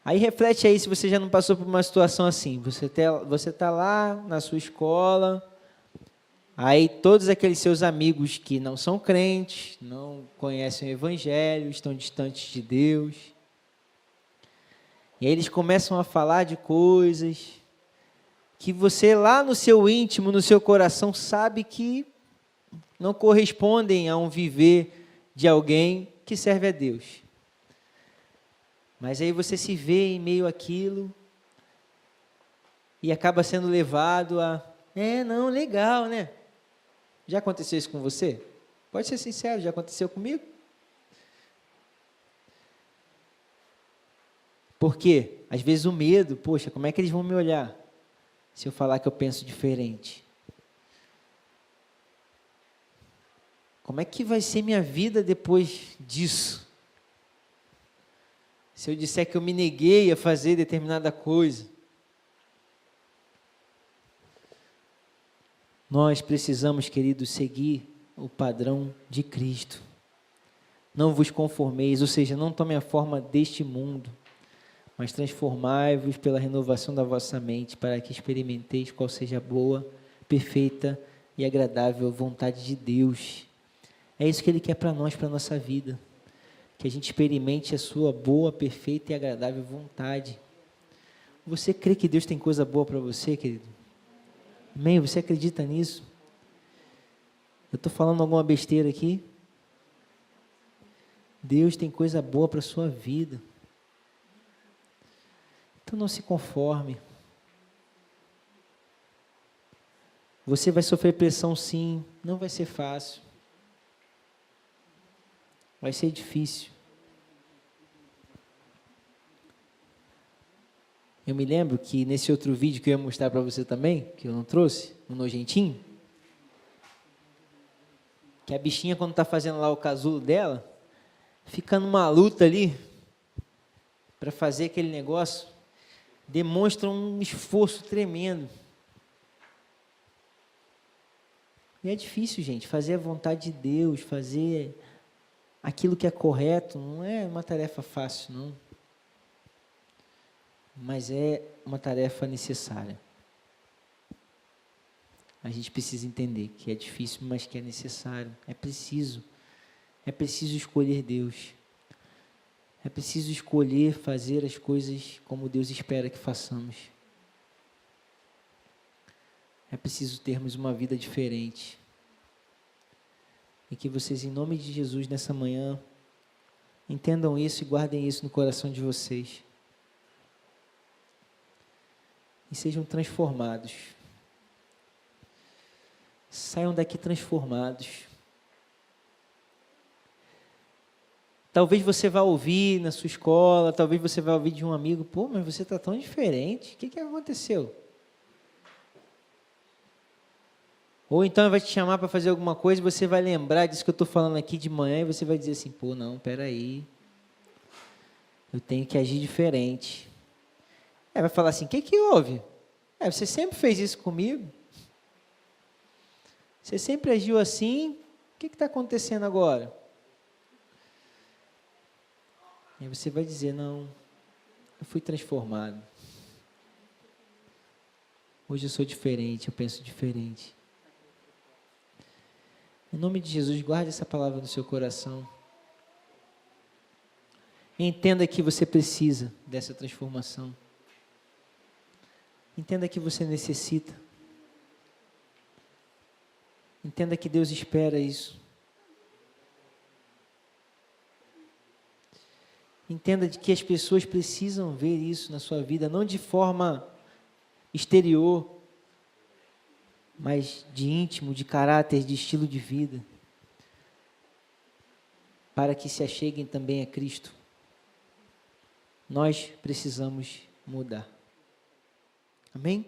Aí reflete aí se você já não passou por uma situação assim. Você está lá na sua escola, aí todos aqueles seus amigos que não são crentes, não conhecem o Evangelho, estão distantes de Deus. E aí eles começam a falar de coisas que você lá no seu íntimo, no seu coração, sabe que não correspondem a um viver de alguém que serve a Deus. Mas aí você se vê em meio àquilo e acaba sendo levado a... não, legal, né? Já aconteceu isso com você? Pode ser sincero, já aconteceu comigo? Por quê? Às vezes o medo, poxa, como é que eles vão me olhar se eu falar que eu penso diferente? Como é que vai ser minha vida depois disso? Se eu disser que eu me neguei a fazer determinada coisa. Nós precisamos, queridos, seguir o padrão de Cristo. Não vos conformeis, ou seja, não tomem a forma deste mundo, mas transformai-vos pela renovação da vossa mente, para que experimenteis qual seja a boa, perfeita e agradável vontade de Deus. É isso que Ele quer para nós, para a nossa vida. Que a gente experimente a sua boa, perfeita e agradável vontade. Você crê que Deus tem coisa boa para você, querido? Amém? Você acredita nisso? Eu estou falando alguma besteira aqui? Deus tem coisa boa para a sua vida. Então não se conforme. Você vai sofrer pressão sim, não vai ser fácil. Vai ser difícil. Eu me lembro que nesse outro vídeo que eu ia mostrar para você também, que eu não trouxe, um nojentinho, que a bichinha quando está fazendo lá o casulo dela, fica numa luta ali, para fazer aquele negócio, demonstra um esforço tremendo. E é difícil, gente, fazer a vontade de Deus, fazer aquilo que é correto, não é uma tarefa fácil, não. Mas é uma tarefa necessária. A gente precisa entender que é difícil, mas que é necessário. É preciso escolher Deus. É preciso escolher fazer as coisas como Deus espera que façamos. É preciso termos uma vida diferente. E que vocês, em nome de Jesus, nessa manhã, entendam isso e guardem isso no coração de vocês. E sejam transformados. Saiam daqui transformados. Talvez você vá ouvir na sua escola, talvez você vá ouvir de um amigo, pô, mas você está tão diferente, o que aconteceu? Ou então vai te chamar para fazer alguma coisa e você vai lembrar disso que eu estou falando aqui de manhã e você vai dizer assim, pô, não, peraí, eu tenho que agir diferente. Vai falar assim, o que houve? Você sempre fez isso comigo? Você sempre agiu assim, o que está acontecendo agora? E você vai dizer, não, eu fui transformado. Hoje eu sou diferente, eu penso diferente. Em nome de Jesus, guarde essa palavra no seu coração. Entenda que você precisa dessa transformação. Entenda que você necessita. Entenda que Deus espera isso. Entenda de que as pessoas precisam ver isso na sua vida, não de forma exterior, mas de íntimo, de caráter, de estilo de vida, para que se acheguem também a Cristo. Nós precisamos mudar. Amém?